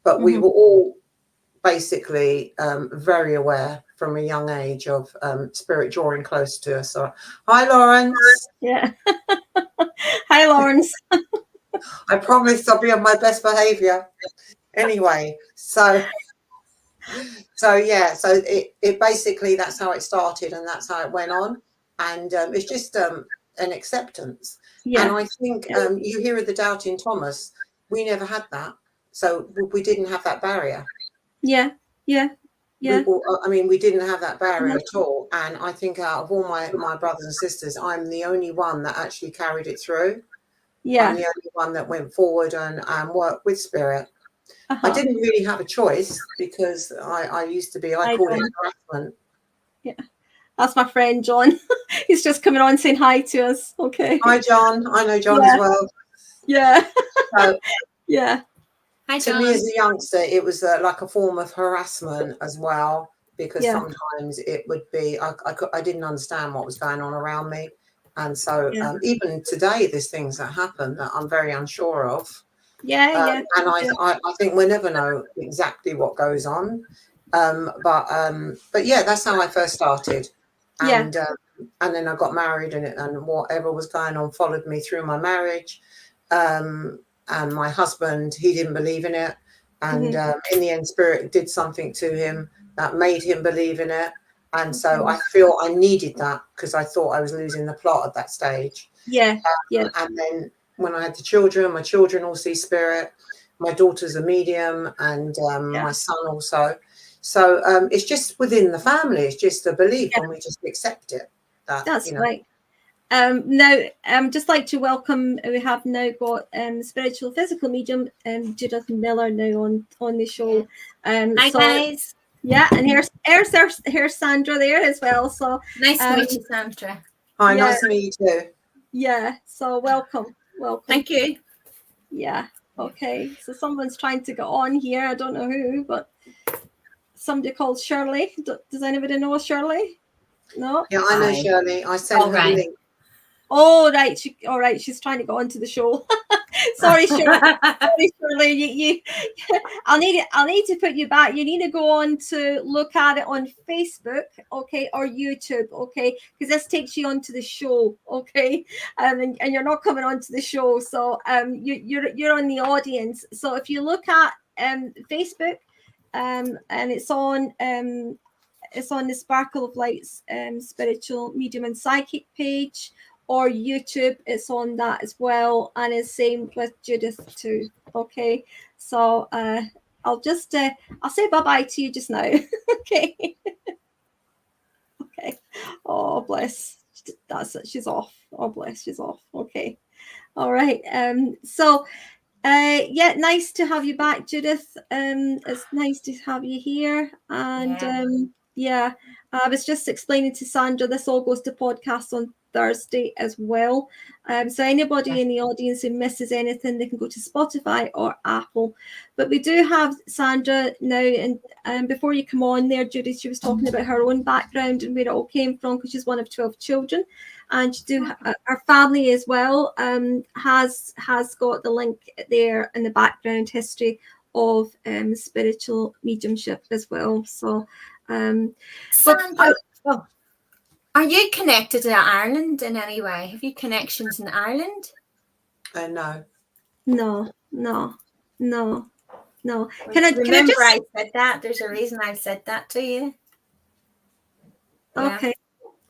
but we were all basically very aware from a young age of spirit drawing close to us. So, hi, Lawrence. Yeah. Hi, Lawrence. I promise I'll be on my best behaviour. Anyway, so yeah, so it basically, that's how it started and that's how it went on. And it's just an acceptance. Yeah. And I think you hear of the doubting Thomas. We never had that. So we didn't have that barrier. Yeah. We didn't have that barrier at all. And I think out of all my brothers and sisters, I'm the only one that actually carried it through. Yeah. I'm the only one that went forward and worked with spirit. I didn't really have a choice because I used to be, I call it harassment. Yeah. That's my friend, John. He's just coming on saying hi to us. Okay. Hi, John. I know John as well. Yeah. So, yeah. Hi, to me as a youngster, it was like a form of harassment as well, because sometimes it would be, I didn't understand what was going on around me. And so even today, there's things that happen that I'm very unsure of. And I think we'll never know exactly what goes on. But yeah, that's how I first started. And then I got married and whatever was going on followed me through my marriage. And my husband, he didn't believe in it. And in the end, spirit did something to him that made him believe in it. And so I feel I needed that because I thought I was losing the plot at that stage. And then when I had the children, my children all see spirit. My daughter's a medium and my son also. So it's just within the family. It's just a belief and we just accept it. That's right. Now, just like to welcome, we have now got spiritual physical medium Judith Miller now on the show. Hi, guys. Yeah, and here's Sandra there as well. So nice to meet you, Sandra. Hi, nice to meet you too. Yeah, so welcome. Thank you. Yeah, okay. So someone's trying to get on here. I don't know who, but somebody called Shirley. Does anybody know Shirley? No? Yeah, I know Shirley. I sent her the link. Oh, right. She's trying to go onto the show. Sorry, Shirley. I'll need to put you back. You need to go on to look at it on Facebook, okay, or YouTube, okay, because this takes you onto the show, okay, and you're not coming onto the show, so you're on the audience. So if you look at Facebook, and it's on the Sparkle of Lights spiritual medium and psychic page. Or YouTube, it's on that as well, and it's same with Judith too. Okay, so I'll just I'll say bye to you just now. Okay. Okay. Oh bless. That's it. She's off. Oh bless. She's off. Okay. All right. So yeah, nice to have you back, Judith. It's nice to have you here, and yeah, I was just explaining to Sandra, this all goes to podcast on Thursday as well. So anybody in the audience who misses anything, they can go to Spotify or Apple. But we do have Sandra now, and before you come on there, Judy, she was talking about her own background and where it all came from, because she's one of 12 children, and her family as well has got the link there in the background history of spiritual mediumship as well. So Sandra, are you connected to Ireland in any way? Have you connections in Ireland? No. Can I said that? There's a reason I said that to you. Okay.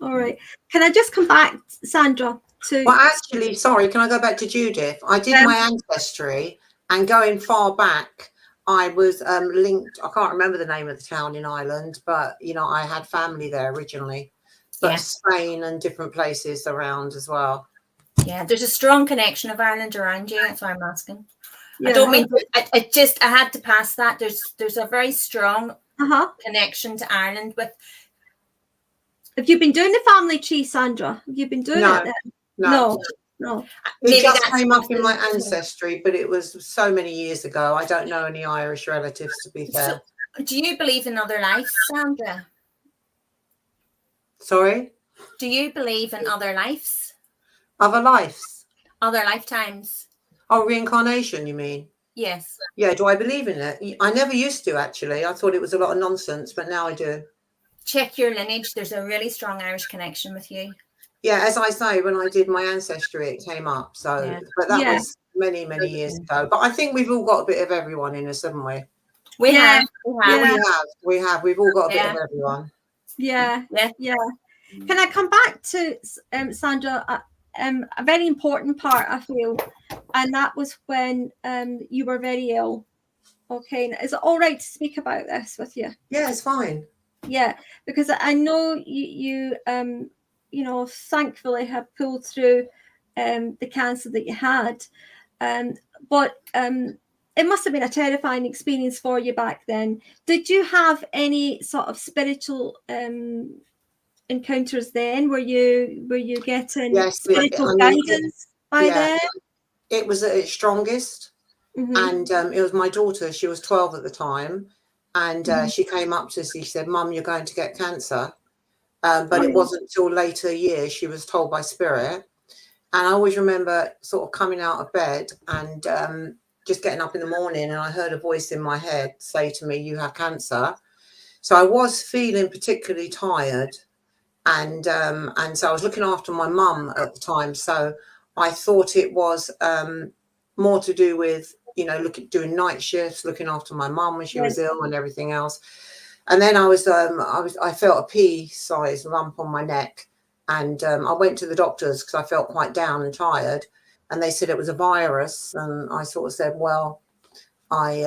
All right. Can I just come back, Sandra? Well, actually, sorry, can I go back to Judith? I did my ancestry, and going far back, I was linked. I can't remember the name of the town in Ireland, but I had family there originally. But Spain and different places around as well. Yeah, there's a strong connection of Ireland around you. That's why I'm asking. Yeah. I don't mean I had to pass that. There's a very strong connection to Ireland with. Have you been doing the family tree, Sandra? Have you been doing it? No. It just came up in my ancestry, but it was so many years ago. I don't know any Irish relatives, to be fair. So, do you believe in other lives, Sandra? Sorry? Do you believe in other lives? Other lives? Other lifetimes. Oh, reincarnation, you mean? Yes. Yeah, do I believe in it? I never used to, actually. I thought it was a lot of nonsense, but now I do. Check your lineage. There's a really strong Irish connection with you. Yeah, as I say, when I did my ancestry, it came up. So, but that was many, many years ago. But I think we've all got a bit of everyone in us, haven't we? We have. We have. We've all got a bit of everyone. Yeah. Can I come back to Sandra? A very important part, I feel, and that was when you were very ill. Okay, is it all right to speak about this with you? Yeah, it's fine. Yeah, because I know you thankfully have pulled through the cancer that you had, but it must have been a terrifying experience for you back then. Did you have any sort of spiritual encounters then? Were you getting spiritual guidance by then? It was at its strongest. And it was my daughter. She was 12 at the time, and she came up to us. She said, "Mum, you're going to get cancer." But it wasn't until later years she was told by spirit. And I always remember sort of coming out of bed and just getting up in the morning, and I heard a voice in my head say to me, "You have cancer." So I was feeling particularly tired, and so I was looking after my mum at the time. So I thought it was more to do with, doing night shifts, looking after my mum when she was ill and everything else. And then I felt a pea-sized lump on my neck, and I went to the doctors because I felt quite down and tired, and they said it was a virus. And I sort of said, well, I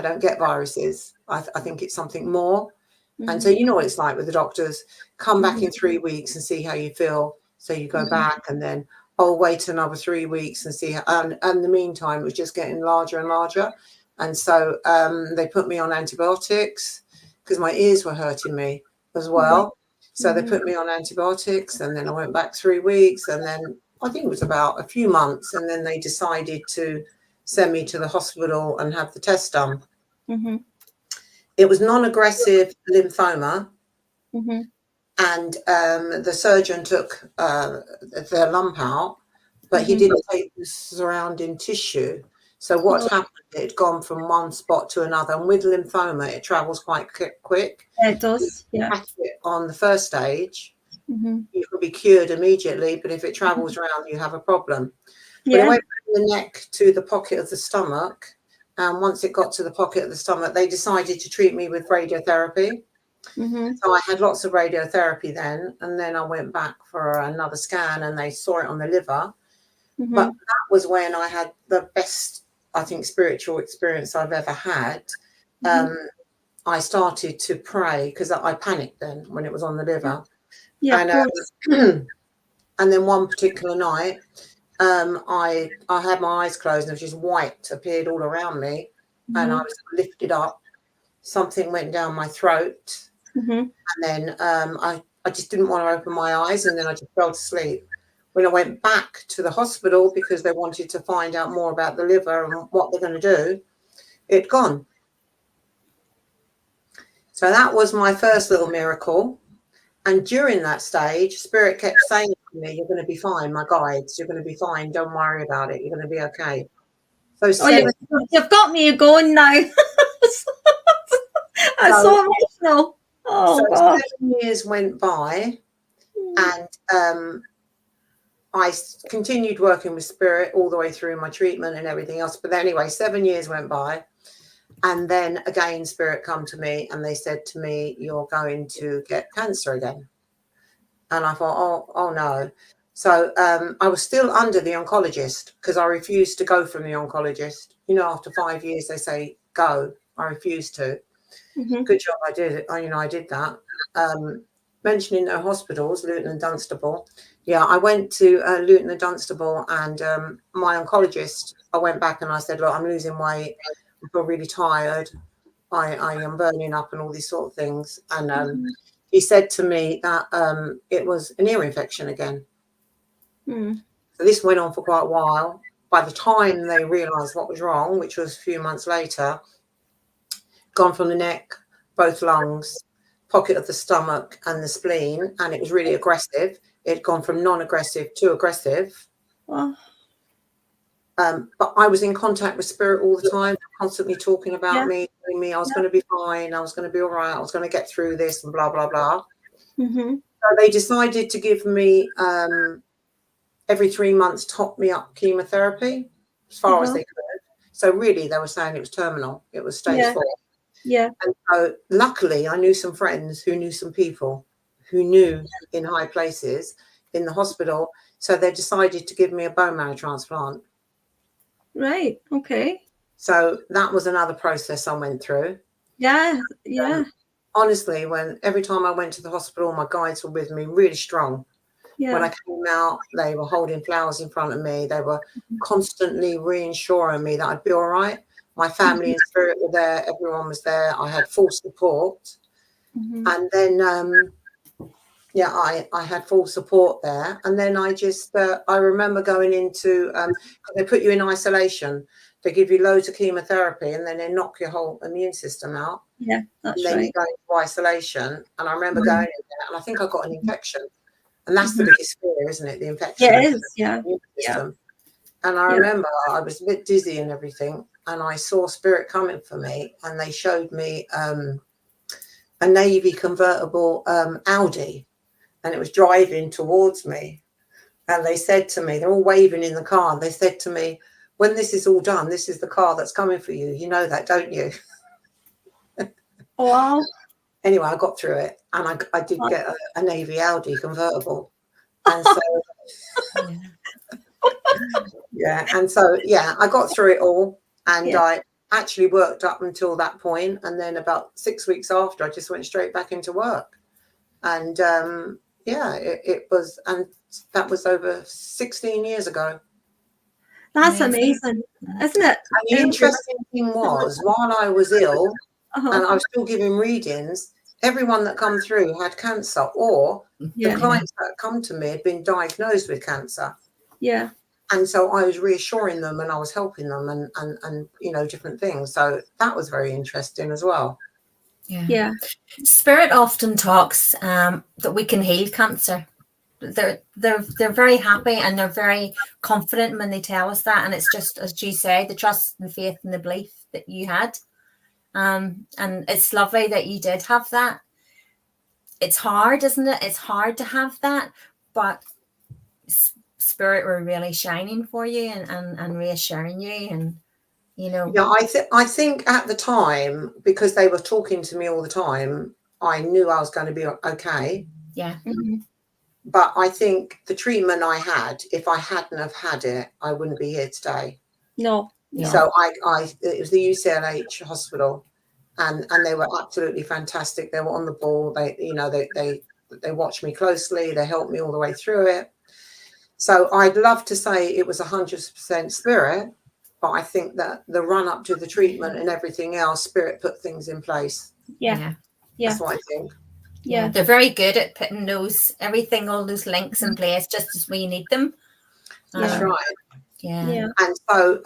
don't get viruses. I think it's something more. And so you know what it's like with the doctors. Come back in 3 weeks and see how you feel. So you go back, and then I'll wait another 3 weeks and see how, and in the meantime, it was just getting larger and larger. And so they put me on antibiotics because my ears were hurting me as well. So they put me on antibiotics, and then I went back 3 weeks, and then I think it was about a few months, and then they decided to send me to the hospital and have the test done. It was non-aggressive lymphoma. And the surgeon took the lump out, but he didn't take the surrounding tissue. So what happened, it had gone from one spot to another. And with lymphoma, it travels quite quick. It does, yeah. If you catch it on the first stage, you can be cured immediately, but if it travels around, you have a problem. But it went from the neck to the pocket of the stomach. And once it got to the pocket of the stomach, they decided to treat me with radiotherapy. So I had lots of radiotherapy then, and then I went back for another scan, and they saw it on the liver. But that was when I had the best, I think, spiritual experience I've ever had. I started to pray because I panicked then when it was on the liver. And then one particular night, I had my eyes closed, and it was just white appeared all around me, and I was lifted up. Something went down my throat. And then I just didn't want to open my eyes, and then I just fell to sleep. When I went back to the hospital because they wanted to find out more about the liver and what they're going to do, it'd gone. So that was my first little miracle. And during that stage, Spirit kept saying to me, "You're going to be fine, my guides. You're going to be fine. Don't worry about it. You're going to be okay." So you've got me going now. That's so emotional. Oh, so 7 years went by, and I continued working with Spirit all the way through my treatment and everything else. But anyway, 7 years went by, and then again, Spirit come to me, and they said to me, "You're going to get cancer again." And I thought, oh no. So I was still under the oncologist because I refused to go from the oncologist. After 5 years, they say, go. I refused to. Good job I did it. I did that. Mentioning no hospitals, Luton and Dunstable. Yeah, I went to Luton and Dunstable, and my oncologist, I went back and I said, "Look, I'm losing weight. I feel really tired. I am burning up and all these sort of things." And he said to me that it was an ear infection again. So this went on for quite a while. By the time they realised what was wrong, which was a few months later, gone from the neck, both lungs, pocket of the stomach and the spleen, and it was really aggressive. It had gone from non-aggressive to aggressive. but I was in contact with spirit all the time, constantly talking about me, telling me I was going to be fine, I was going to be all right, I was going to get through this, and blah blah blah. Mm-hmm. So they decided to give me every 3 months, top me up chemotherapy as far as they could. So really, they were saying it was terminal. It was stage 4. Yeah. And so luckily, I knew some friends who knew some people who knew in high places in the hospital. So they decided to give me a bone marrow transplant. Right. Okay. So that was another process I went through. Yeah. Honestly, every time I went to the hospital, my guides were with me, really strong. Yeah. When I came out, they were holding flowers in front of me. They were constantly reassuring me that I'd be all right. My family and spirit were there. Everyone was there. I had full support. And then, I had full support there. And then I remember going into, they put you in isolation. They give you loads of chemotherapy and then they knock your whole immune system out. Yeah, that's and then right. you go into isolation. And I remember going in there and I think I got an infection. And that's the biggest fear, isn't it? The infection. Yeah, it is. Yeah. And I remember I was a bit dizzy and everything. And I saw spirit coming for me. And they showed me a Navy convertible Audi. And it was driving towards me. And they said to me, they're all waving in the car. And they said to me, when this is all done, this is the car that's coming for you. You know that, don't you? Oh, wow. Anyway, I got through it. And I did get a Navy Audi convertible. And so, I got through it all. And I actually worked up until that point. And then about 6 weeks after, I just went straight back into work. And it was, and that was over 16 years ago. That's amazing, isn't it? And the interesting thing was, while I was ill and I was still giving readings, everyone that come through had cancer, or the clients that had come to me had been diagnosed with cancer. Yeah. And so I was reassuring them and I was helping them and different things. So that was very interesting as well. Yeah. Spirit often talks that we can heal cancer. They're very happy and they're very confident when they tell us that. And it's just, as you say, the trust and faith and the belief that you had. And it's lovely that you did have that. It's hard, isn't it? It's hard to have that, but spirit were really shining for you and reassuring you, and I think at the time, because they were talking to me all the time, I knew I was going to be okay. Yeah. But I think the treatment I had, if I hadn't have had it, I wouldn't be here today. No. So it was the UCLH hospital, and they were absolutely fantastic. They were on the ball. They watched me closely. They helped me all the way through it. So I'd love to say it was 100% spirit, but I think that the run up to the treatment and everything else, spirit put things in place. Yeah. That's what I think. Yeah. They're very good at putting all those links in place just as we need them. That's right. Yeah. And so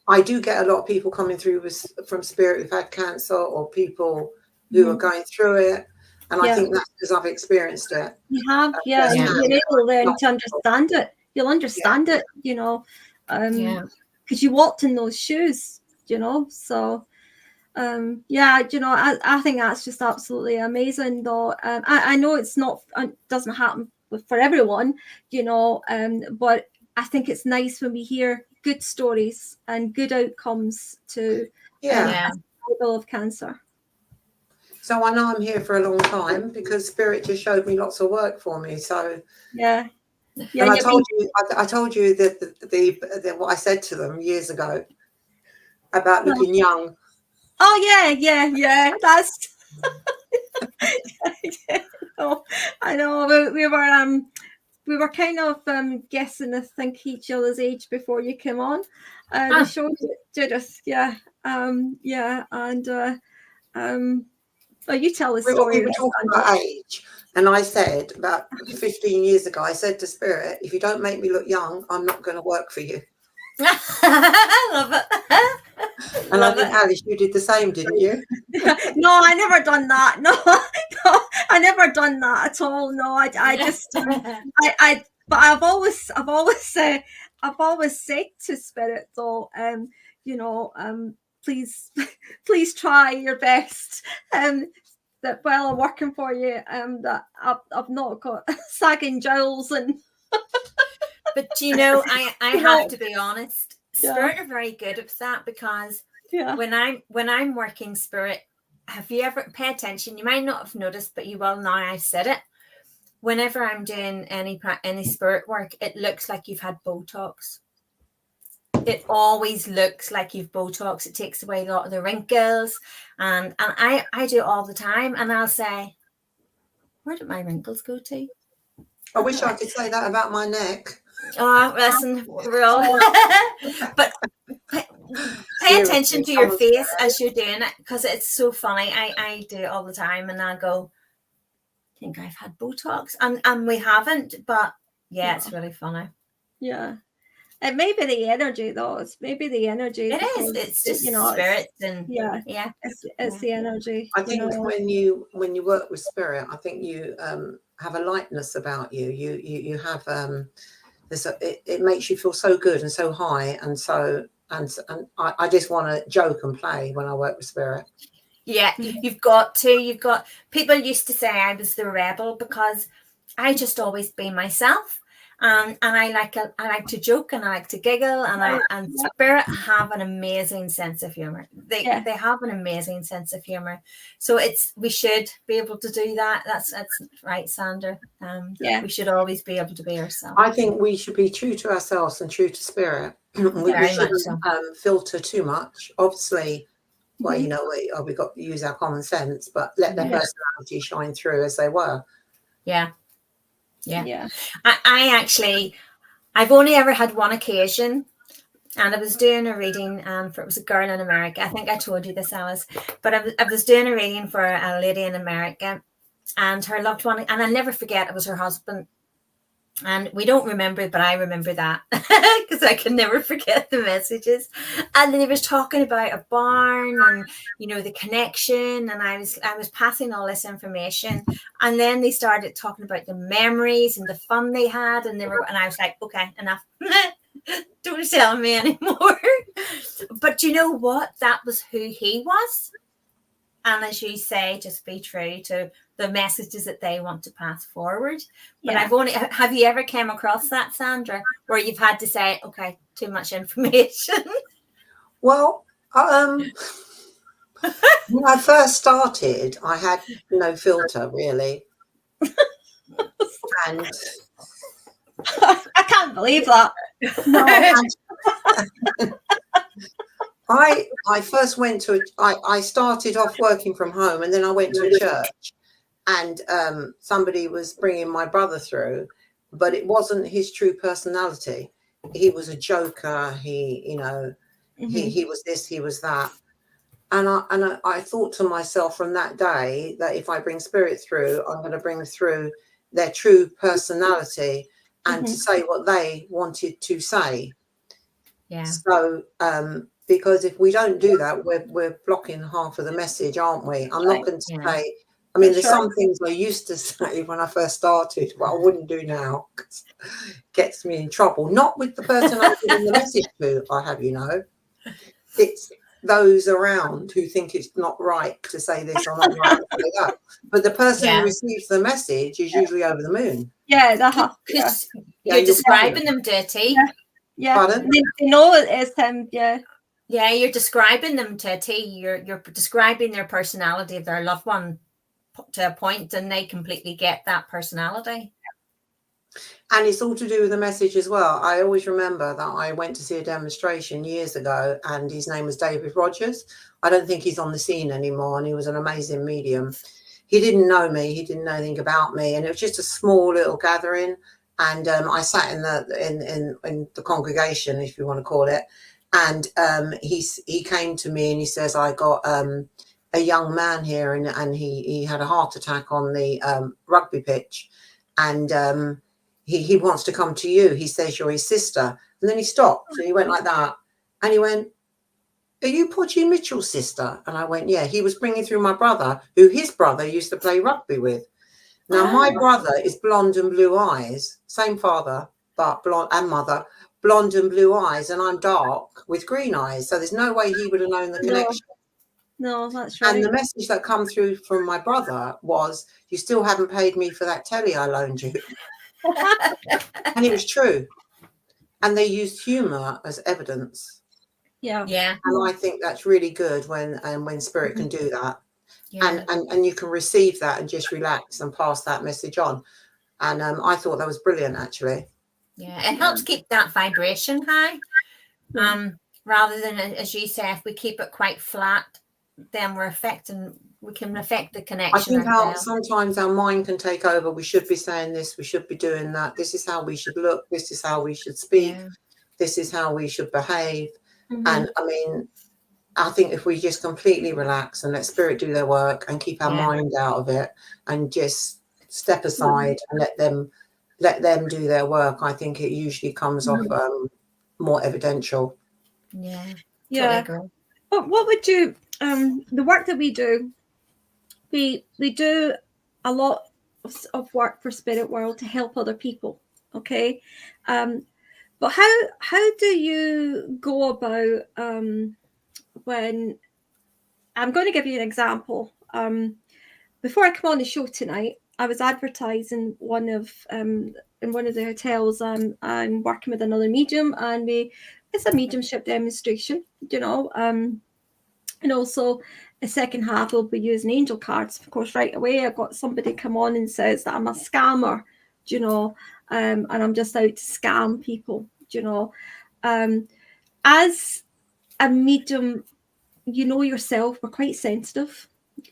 I do get a lot of people coming through from spirit who've had cancer, or people who are going through it. And I think that's because I've experienced it. You have, and you're able then to understand it. You'll understand it, because you walked in those shoes, so I think that's just absolutely amazing, though. I know it doesn't happen for everyone, but I think it's nice when we hear good stories and good outcomes to people of cancer. So I know I'm here for a long time because spirit just showed me lots of work for me. So and I told you that the what I said to them years ago about looking young. Oh yeah. That's Oh, I know. We were kind of guessing, I think, each other's age before you came on the show, Judith. You tell the story. We were talking about age, and I said about 15 years ago, I said to Spirit, if you don't make me look young, I'm not going to work for you. I love it. And I think, Alice, you did the same, didn't you? No, I never done that. No, I never done that at all. No, I just, but I've always I've always said to Spirit, though, please, please try your best. That while I'm working for you, that I've not got sagging jowls and. But I have to be honest. Spirit are very good at that, because when I'm working Spirit, have you ever pay attention? You might not have noticed, but you will now. I've said it. Whenever I'm doing any Spirit work, it looks like you've had Botox. It always looks like you've Botox. It takes away a lot of the wrinkles, and I do it all the time. And I'll say, where did my wrinkles go to? I wish I could say that about my neck. Oh, listen, we're all. But pay attention to your face as you're doing it, because it's so funny. I do it all the time, and I go, I think I've had Botox, and we haven't, but it's really funny. Yeah. It may be the energy, though. It's maybe the energy. It is. It's just spirit, and it's the energy. I think when you work with Spirit, I think you have a lightness about you. You have it makes you feel so good and so high, and I just want to joke and play when I work with Spirit. Yeah, you've got people used to say I was the rebel, because I just always be myself. And I like to joke, and I like to giggle, and Spirit have an amazing sense of humor. They have an amazing sense of humor. So we should be able to do that. That's right, Sandra. We should always be able to be ourselves. I think we should be true to ourselves and true to Spirit. we shouldn't filter too much. Obviously, well, we got to use our common sense, but let their personality shine through as they were. Yeah. I've only ever had one occasion, and I was doing a reading it was a girl in America. I think I told you this, Alice, but I was doing a reading for a lady in America, and her loved one, and I'll never forget, it was her husband. And we don't remember it, but I remember that because I can never forget the messages. And then he was talking about a barn and, the connection. And I was passing all this information. And then they started talking about the memories and the fun they had. And I was like, okay, enough. Don't tell me anymore. But you know what? That was who he was. And as you say, just be true to the messages that they want to pass forward. But have you ever came across that, Sandra, where you've had to say, okay, too much information? Well, when I first started, I had no filter, really. And I can't believe that. No, I first went to I started off working from home, and then I went to a church, and somebody was bringing my brother through, but it wasn't his true personality. He was a joker. He was this, he was that. And I thought to myself from that day that if I bring Spirit through, I'm going to bring through their true personality and to say what they wanted to say. Yeah. So, because if we don't do that, we're blocking half of the message, aren't we? I'm not going to say, I mean, there's some things I used to say when I first started, but I wouldn't do now, because it gets me in trouble. Not with the person I'm giving the message to, I have it's those around who think it's not right to say this or not right to say that. But the person who receives the message is usually over the moon. Yeah, you're describing them dirty. Yeah. Pardon? They know it is them. Yeah, you're describing them to a T. You're describing their personality of their loved one to a point, and they completely get that personality. And it's all to do with the message as well. I always remember that I went to see a demonstration years ago, and his name was David Rogers. I don't think he's on the scene anymore, and he was an amazing medium. He didn't know me. He didn't know anything about me, and it was just a small little gathering. And I sat in the congregation, if you want to call it. And he came to me and he says, I got a young man here, and he had a heart attack on the rugby pitch, and he wants to come to you. He says you're his sister. And then he stopped and he went like that, and he went, are you Sandra Mitchell's sister? And I went, yeah. He was bringing through my brother, who his brother used to play rugby with. Now, my brother is blonde and blue eyes, same father, but blonde and mother, blonde and blue eyes, and I'm dark with green eyes. So there's no way he would have known the connection. No, that's right. And the message that come through from my brother was, "You still haven't paid me for that telly I loaned you." And it was true. And they used humour as evidence. Yeah. And I think that's really good when spirit can do that. Yeah. And you can receive that and just relax and pass that message on. And I thought that was brilliant, actually. Yeah, it helps keep that vibration high. Rather than, as you say, if we keep it quite flat, then we can affect the connection. I think sometimes our mind can take over. We should be saying this, we should be doing that. This is how we should look. This is how we should speak. Yeah. This is how we should behave. And I mean, I think if we just completely relax and let spirit do their work and keep our mind out of it and just step aside and let them do their work, I think it usually comes off more evidential. Yeah. Totally. But what would you the work that we do, we do a lot of work for Spirit World to help other people. Okay. But how do you go about when I'm going to give you an example. Before I come on the show tonight, I was advertising in one of the hotels. I'm working with another medium, and it's a mediumship demonstration, you know. And also the second half we'll be using angel cards. Of course, right away I got somebody come on and says that I'm a scammer, you know, and I'm just out to scam people, you know. As a medium, you know yourself, we're quite sensitive,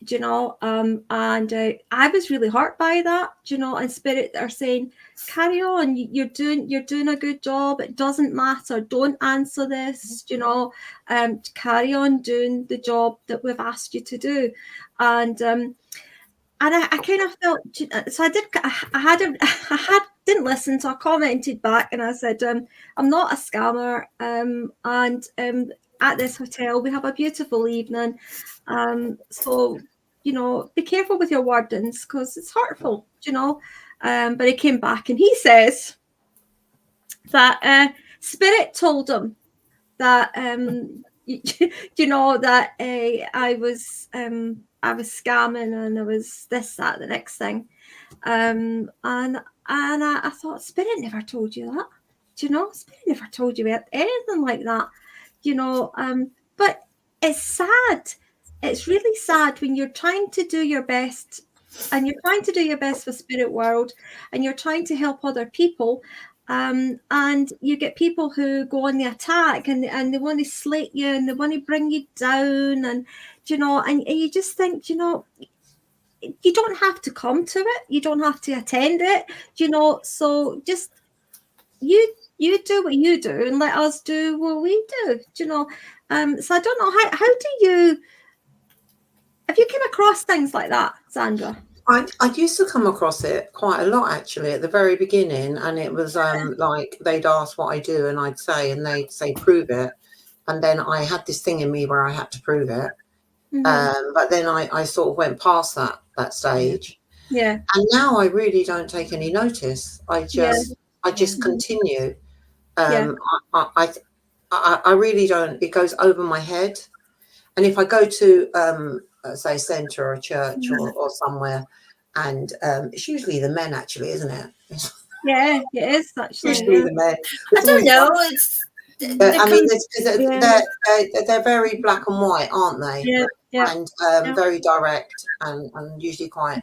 you know, and I was really hurt by that, you know. And spirit are saying, carry on, you're doing a good job, it doesn't matter, don't answer this, you know, carry on doing the job that we've asked you to do. And I kind of felt, so I didn't listen, so I commented back and I said, I'm not a scammer, and at this hotel we have a beautiful evening, so, you know, be careful with your wordings because it's hurtful, you know. But he came back and he says that spirit told him that you know, that I was scamming and I was this, that, the next thing, and I thought, spirit never told you that, you know. Spirit never told you anything like that, you know. But it's sad. It's really sad when you're trying to do your best, and you're trying to do your best for Spirit World, and you're trying to help other people, and you get people who go on the attack, and they want to slate you and they want to bring you down, and you know, and you just think, you know, you don't have to come to it, you don't have to attend it, you know. So just you do what you do and let us do what we do, you know. So I don't know, how do you, have you come across things like that, Sandra? I used to come across it quite a lot, actually, at the very beginning, and it was like they'd ask what I do and I'd say, and they'd say prove it, and then I had this thing in me where I had to prove it. But then I sort of went past that stage, and now I really don't take any notice. I just continue. I really don't. It goes over my head, and if I go to say centre or a church or somewhere, and it's usually the men, actually, isn't it? Yeah, it is actually. Usually the men. I don't know. I mean, they're very black and white, aren't they? And very direct and usually quite.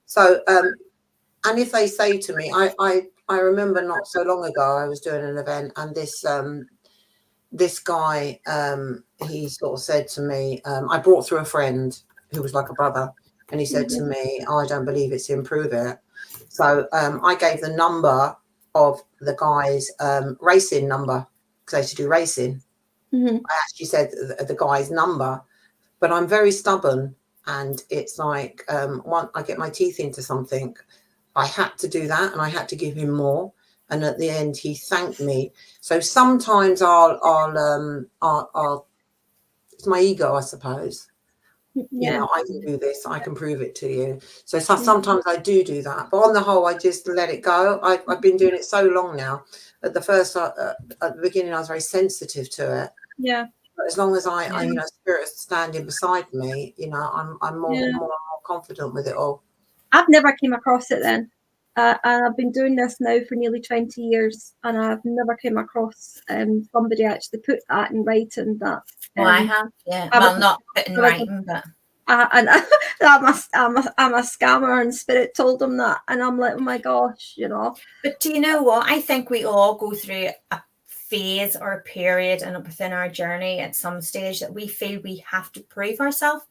So, and if they say to me, I remember not so long ago, I was doing an event, and this guy, he sort of said to me, I brought through a friend who was like a brother, and he said to me, oh, I don't believe it's him, prove it. So I gave the number of the guy's racing number, because I used to do racing. I actually said the guy's number, but I'm very stubborn, and it's like once I get my teeth into something, I had to do that, and I had to give him more. And at the end, he thanked me. So sometimes I'll it's my ego, I suppose. You know, I can do this, I can prove it to you. So sometimes I do that, but on the whole, I just let it go. I've been doing it so long now. At the beginning, I was very sensitive to it. Yeah. But as long as I you know, spirit's standing beside me, you know, I'm more and more confident with it all. I've never came across it then. And I've been doing this now for nearly 20 years, and I've never came across somebody actually put that in writing. That well, I have, well, not put in writing, but and I'm a scammer, and spirit told them that, and I'm like, oh my gosh, you know. But do you know what? I think we all go through a phase or a period and within our journey at some stage that we feel we have to prove ourselves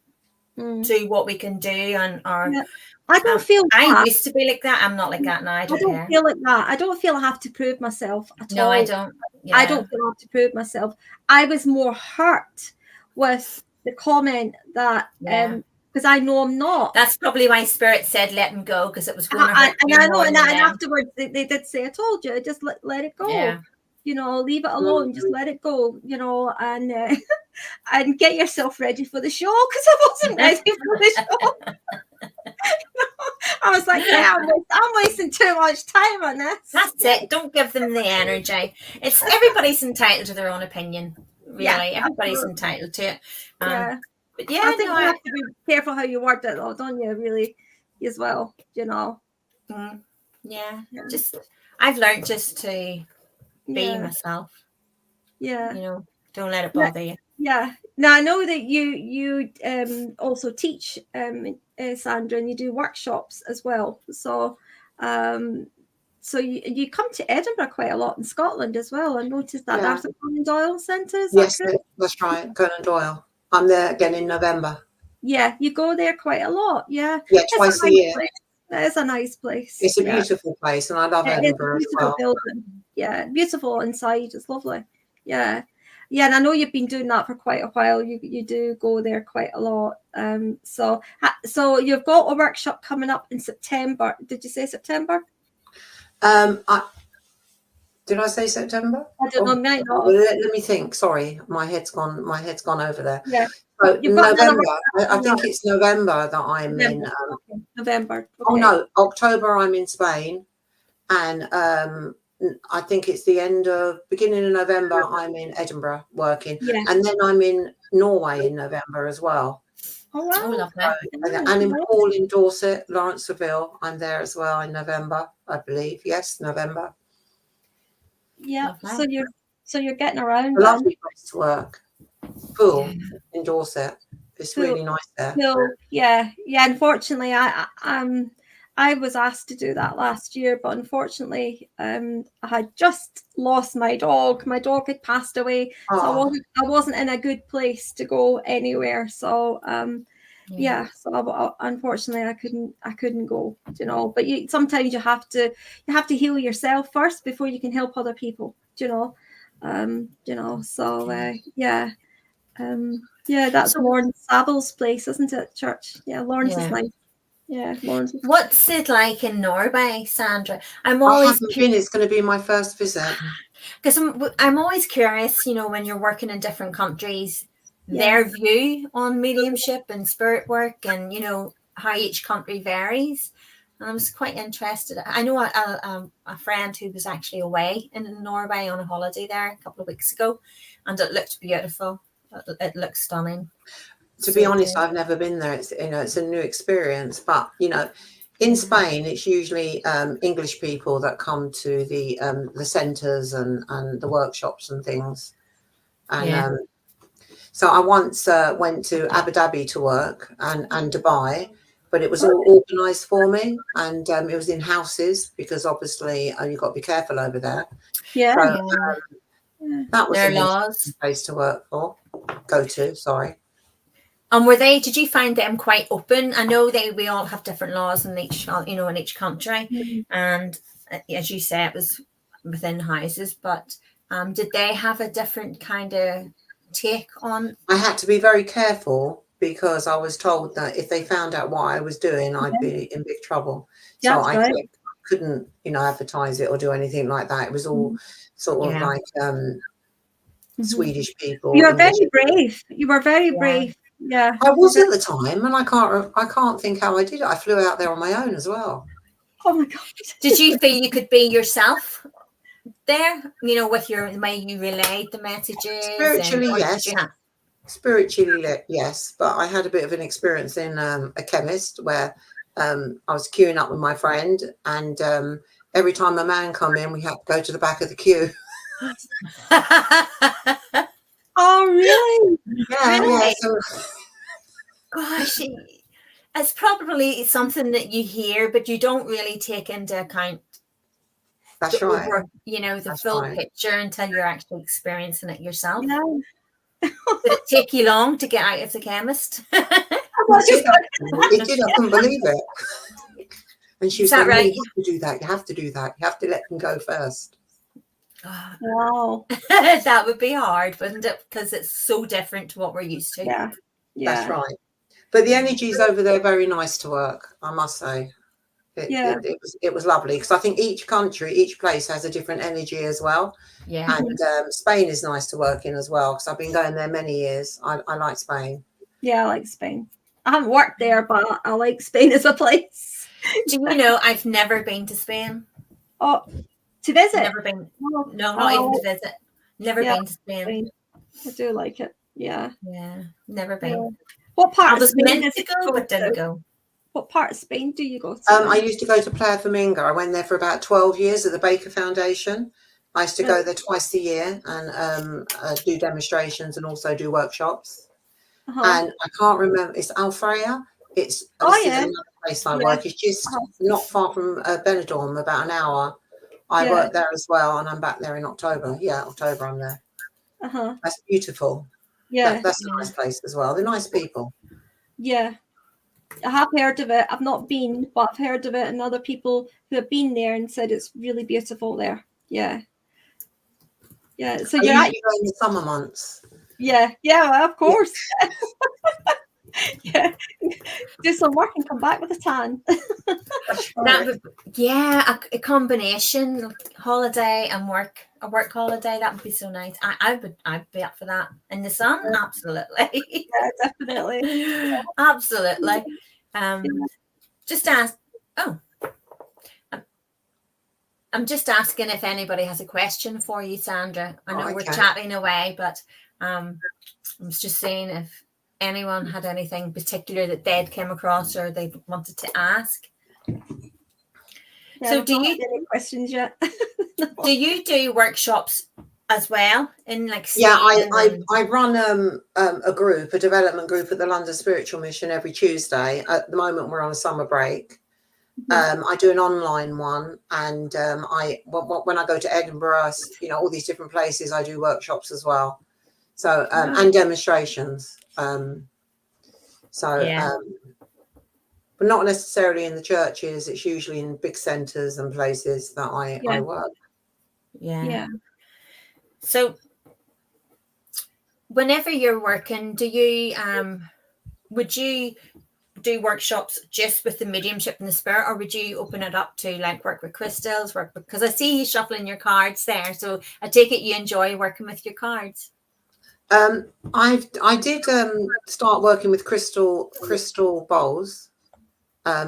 to what we can do, and our. Yeah. I don't feel I used to be like that. I'm not like that now. I don't feel like that. I don't feel I have to prove myself at all. No, I don't. Yeah. I don't feel I have to prove myself. I was more hurt with the comment that because I know I'm not. That's probably why spirit said let him go, because it was going to hurt and I know, and afterwards they did say, I told you, just let it go. Yeah. You know, leave it alone, just let it go, you know, and and get yourself ready for the show, because I wasn't ready for the show. I was like, I'm wasting too much time on this. That's it. Don't give them the energy. It's everybody's entitled to their own opinion. Really, everybody's entitled to it. But I think you have to be careful how you word it, though, don't you? Really, as well, you know. Just I've learned just to be myself. Yeah, you know, don't let it bother you. Yeah. Now I know that you also teach, Sandra, and you do workshops as well. So so you come to Edinburgh quite a lot in Scotland as well. I noticed that after Conan Doyle Centre. Yes, that's right, Conan Doyle. I'm there again in November. Yeah, you go there quite a lot. Yeah, twice a year. That is a nice place. It's a beautiful place, and I love Edinburgh as well. Building. Yeah, beautiful inside. It's lovely. Yeah. Yeah, and I know you've been doing that for quite a while. You do go there quite a lot. So you've got a workshop coming up in September. Did you say September? Did I say September? I don't know. Might not. Let me think. Sorry, my head's gone over there. Yeah. So November. I think it's November that I'm in. November. Okay. Oh no, October I'm in Spain, and I think it's beginning of November I'm in Edinburgh working, and then I'm in Norway in November as well. Oh wow! And in Paul in Dorset, Lawrenceville, I'm there as well in November, I believe. Yes, November. Yeah. So you're getting around. A lovely place to work. Pool in Dorset. It's really nice there. Yeah. Unfortunately, I was asked to do that last year, but unfortunately, I had just lost my dog. My dog had passed away, so I wasn't in a good place to go anywhere. So, so unfortunately, I couldn't go. You know, but sometimes you have to heal yourself first before you can help other people. You know. So that's Lawrence Saville's place, isn't it? Church. Yeah, Lawrence is nice. Yeah, Lawrence. What's it like in Norway, Sandra? I haven't been. It's going to be my first visit. Because I'm always curious, you know, when you're working in different countries, their view on mediumship and spirit work, and you know how each country varies. And I was quite interested. I know a friend who was actually away in Norway on a holiday there a couple of weeks ago, and it looked beautiful. It looks stunning. To be honest, I've never been there. It's it's a new experience. But you know, in Spain, it's usually English people that come to the centres and the workshops and things. And so I once went to Abu Dhabi to work and Dubai, but it was all organised for me, and it was in houses because obviously you've got to be careful over there. Yeah. So, that was a place to go to. Sorry. And did you find them quite open? I know we all have different laws in each country, and as you say, it was within houses. But did they have a different kind of take on? I had to be very careful because I was told that if they found out what I was doing, I'd be in big trouble. So I couldn't, advertise it or do anything like that. It was all sort of like Swedish people. You were very brave. You were very brave. Yeah. I was at the time, and I can't think how I did it. I flew out there on my own as well. Oh my God. Did you feel you could be yourself there? You know, with your way you relayed the messages. Spiritually, yes. Spiritually, yes. But I had a bit of an experience in a chemist where I was queuing up with my friend, and every time a man come in, we had to go to the back of the queue. Oh, really? Yeah, Really? yeah. So, gosh, it's probably something that you hear, but you don't really take into account. That's right. You know, the That's full right. picture until you're actually experiencing it yourself. Yeah. Did it take you long to get out of the chemist? It did. I couldn't believe it. And she was saying, right? You have to do that. You have to do that. You have to let them go first. Wow. That would be hard, wouldn't it? Because it's so different to what we're used to. Yeah. That's right. But the energies over there are very nice to work, I must say. It was lovely, because I think each country, each place has a different energy as well. Yeah. And Spain is nice to work in as well, because I've been going there many years. I like Spain. Yeah, I like Spain. I haven't worked there, but I like Spain as a place. Do you know, I've never been to Spain. Oh, to visit? Never been. No, not even to visit. Never been to Spain. I do like it. Yeah. Yeah, never been. Yeah. What part I of was Spain meant to go, but didn't go. What part of Spain do you go to? I used to go to Playa Flamingo. I went there for about 12 years at the Baker Foundation. I used to go there twice a year and do demonstrations and also do workshops. And I can't remember. It's Alfrea. It's another place I work. It's just not far from Benidorm, about an hour. I work there as well, and I'm back there in October. Yeah, October I'm there. That's beautiful. Yeah, that's a nice place as well. They're nice people. Yeah, I have heard of it. I've not been, but I've heard of it, and other people who have been there and said it's really beautiful there. Yeah. Yeah. So you're actually going in the summer months. Yeah, well, of course. Yeah. Do some work and come back with a tan. That would, a combination, holiday and work, a work holiday. That would be so nice. I'd be up for that. In the sun, absolutely. Yeah, definitely. Absolutely. Just ask. Oh, I'm just asking if anybody has a question for you, Sandra. I know we're chatting away, but I was just saying if anyone had anything particular that they'd came across or they wanted to ask. Yeah, so do you any questions yet? No. Do you do workshops as well in like I run a group, a development group at the London Spiritual Mission every Tuesday. At the moment we're on a summer break. I do an online one, and when I go to Edinburgh, all these different places, I do workshops as well. So and demonstrations. But not necessarily in the churches. It's usually in big centres and places that I work. Yeah. So whenever you're working, do you would you do workshops just with the mediumship and the spirit, or would you open it up to like work with crystals, because I see you shuffling your cards there, so I take it you enjoy working with your cards? I did start working with crystal bowls,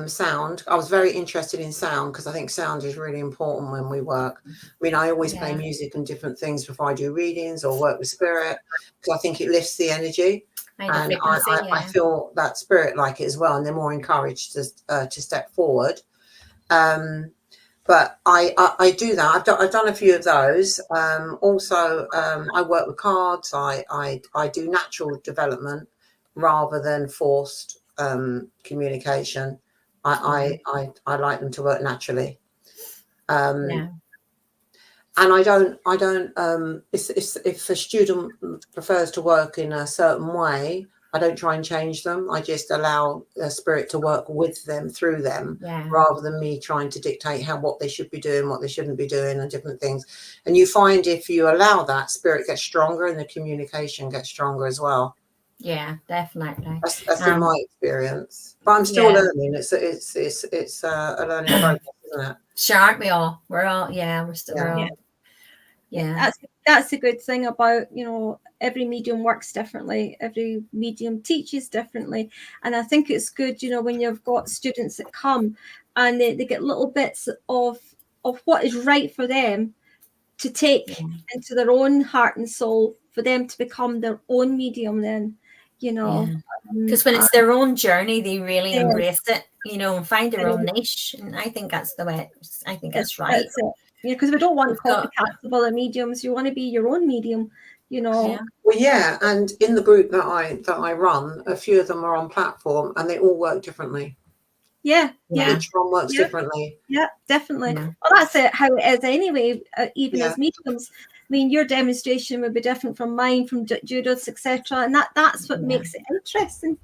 sound. I was very interested in sound because I think sound is really important when we work. I mean, I always play music and different things before I do readings or work with spirit, because I think it lifts the energy. And I feel that spirit like it as well, and they're more encouraged to step forward. But I do that. I've done a few of those. Also, I work with cards. I do natural development rather than forced communication. I like them to work naturally. And I don't. If a student prefers to work in a certain way, I don't try and change them. I just allow the spirit to work with them, through them, rather than me trying to dictate what they should be doing, what they shouldn't be doing, and different things. And you find if you allow that, spirit gets stronger and the communication gets stronger as well. Yeah, definitely. That's in my experience. But I'm still learning. It's a learning process, isn't it? Sure, aren't we all? We're all, we're still. Yeah. that's a good thing about, every medium works differently, every medium teaches differently. And I think it's good, when you've got students that come and they get little bits of what is right for them to take into their own heart and soul, for them to become their own medium then, because when it's their own journey, they really embrace it, and find their own niche. And I think that's the way I think that's right. That's it. Yeah, because we don't want copycats of other mediums. You want to be your own medium, Well, yeah, and in the group that I run, a few of them are on platform, and they all work differently. Yeah. Each one works differently. Yeah, definitely. Yeah. Well, that's it. How it is anyway. Even as mediums, I mean, your demonstration would be different from mine, from Judith's, etc. And that's what makes it interesting,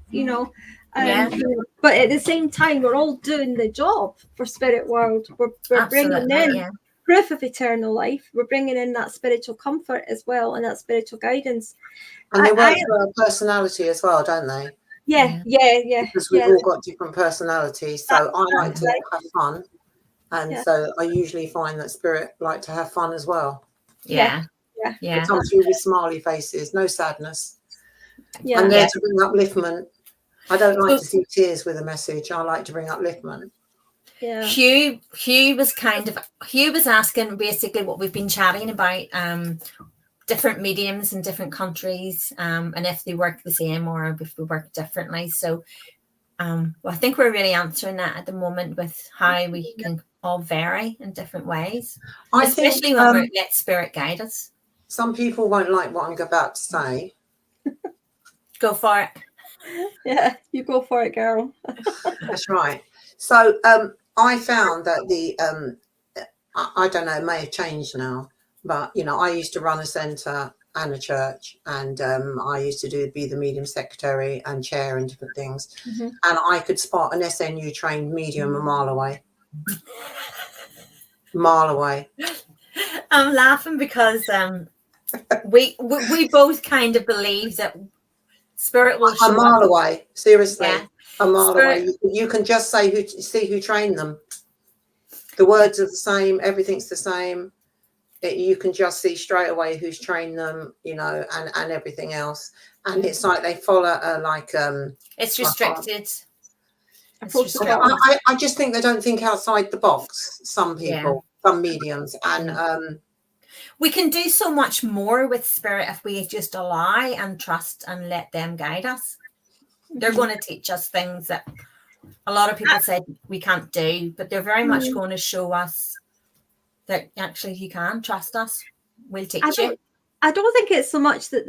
But at the same time, we're all doing the job for Spirit World. We're bringing in proof of eternal life. We're bringing in that spiritual comfort as well, and that spiritual guidance. And they work for a personality as well, don't they? Yeah. Because we've all got different personalities. So I like to have fun. And so I usually find that Spirit like to have fun as well. Yeah. They come through with smiley faces, no sadness. Yeah. I'm there to bring upliftment. I don't like to see tears with a message. I like to bring upliftment. Yeah. Hugh was asking basically what we've been chatting about, different mediums in different countries, and if they work the same or if we work differently. So I think we're really answering that at the moment with how we can all vary in different ways, especially when we let Spirit guide us. Some people won't like what I'm about to say. Go for it. Yeah, you go for it, girl. That's right. So I found that I don't know, it may have changed now, but I used to run a centre and a church, and I used to be the medium secretary and chair and different things, and I could spot an SNU trained medium a mile away. I'm laughing because we both kind of believe that Spirit will show a mile up. away. Seriously, a mile Spirit. away. You can just see who trained them. The words are the same. Everything's the same. You can just see straight away who's trained them, and everything else. And it's like they follow it's restricted. I just think they don't think outside the box. Some people, some mediums, and we can do so much more with Spirit if we just allow and trust and let them guide us. They're going to teach us things that a lot of people said we can't do, but they're very much going to show us that actually you can trust us. We'll teach you. I don't think it's so much that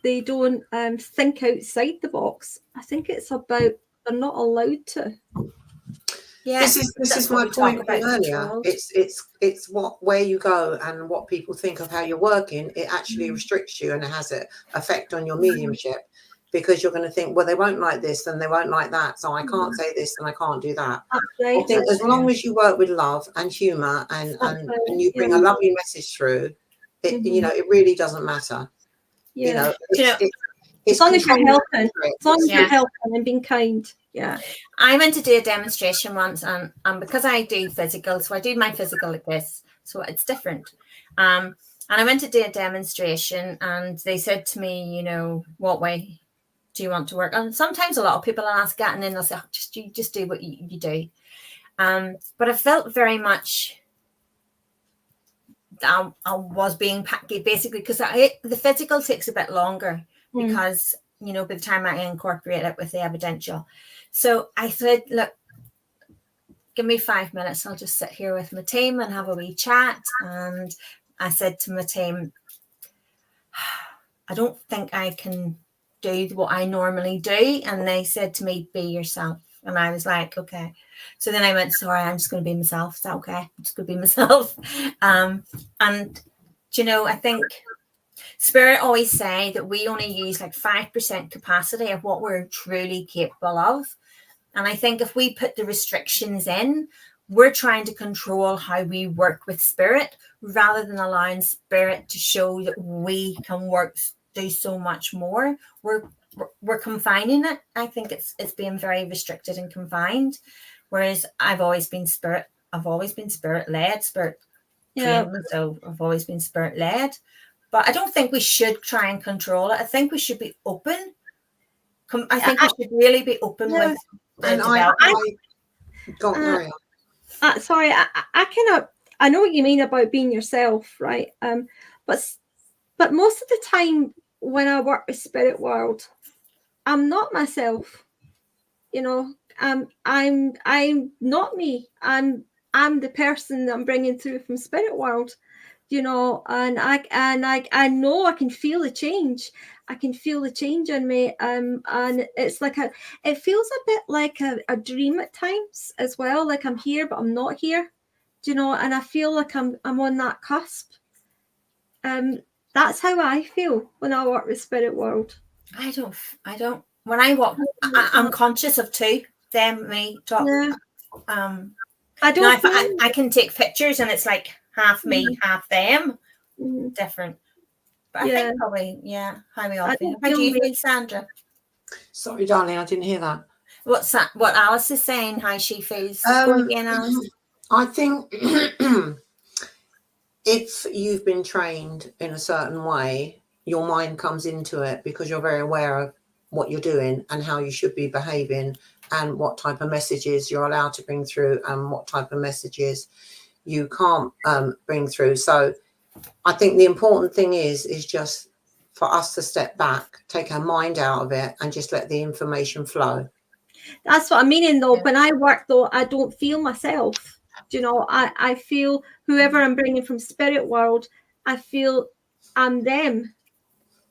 they don't think outside the box. I think it's about they're not allowed to. Yeah, this is my point from earlier. It's where you go and what people think of how you're working. It actually restricts you, and it has an effect on your mediumship, because you're going to think, well, they won't like this and they won't like that, so I can't say this and I can't do that. I think as long as you work with love and humour and you bring a lovely message through, it it really doesn't matter. As long as you're helping, you're helping and being kind. Yeah. I went to do a demonstration once, and because I do physical, so I do my physical like this, so it's different. And I went to do a demonstration, and they said to me, what way do you want to work? And sometimes a lot of people will ask that, and then they'll say, you just do what you do. But I felt very much I was being packed, basically, because the physical takes a bit longer because, by the time I incorporate it with the evidential. So I said, look, give me 5 minutes. I'll just sit here with my team and have a wee chat. And I said to my team, I don't think I can do what I normally do. And they said to me, be yourself. And I was like, okay. So then I went, sorry, I'm just going to be myself. Is that okay? I'm just going to be myself. And, I think Spirit always say that we only use like 5% capacity of what we're truly capable of. And I think if we put the restrictions in, we're trying to control how we work with Spirit rather than allowing Spirit to show that we can do so much more. We're confining it. I think it's being very restricted and confined. Whereas I've always been Spirit led, Spirit trained, so I've always been Spirit led. But I don't think we should try and control it. I think we should be open. I think we should really be open with and go carry on. Sorry, I know what you mean about being yourself, right? But most of the time when I work with spirit world, I'm not myself. You know, I'm not me. I'm the person that I'm bringing through from spirit world. You know, and I know I can feel the change. I can feel the change in me. And it's like it feels a bit like a dream at times as well. Like I'm here, but I'm not here. Do you know? And I feel like I'm on that cusp. That's how I feel when I work with spirit world. I don't. When I walk, I'm conscious of two. Them, me, talk. Yeah. I don't. I can take pictures, and it's like half me, half them. Different. But I think probably, how we all feel. How do you feel, Sandra? Sorry, darling, I didn't hear that. What's that? What Alice is saying? How she feels? Go again, Alice. I think if you've been trained in a certain way, your mind comes into it because you're very aware of what you're doing and how you should be behaving and what type of messages you're allowed to bring through and what type of messages you can't bring through. So I think the important thing is just for us to step back, take our mind out of it and just let the information flow. That's what I'm meaning though. When I work though, I don't feel myself. You know, I feel whoever I'm bringing from spirit world, I feel I'm them.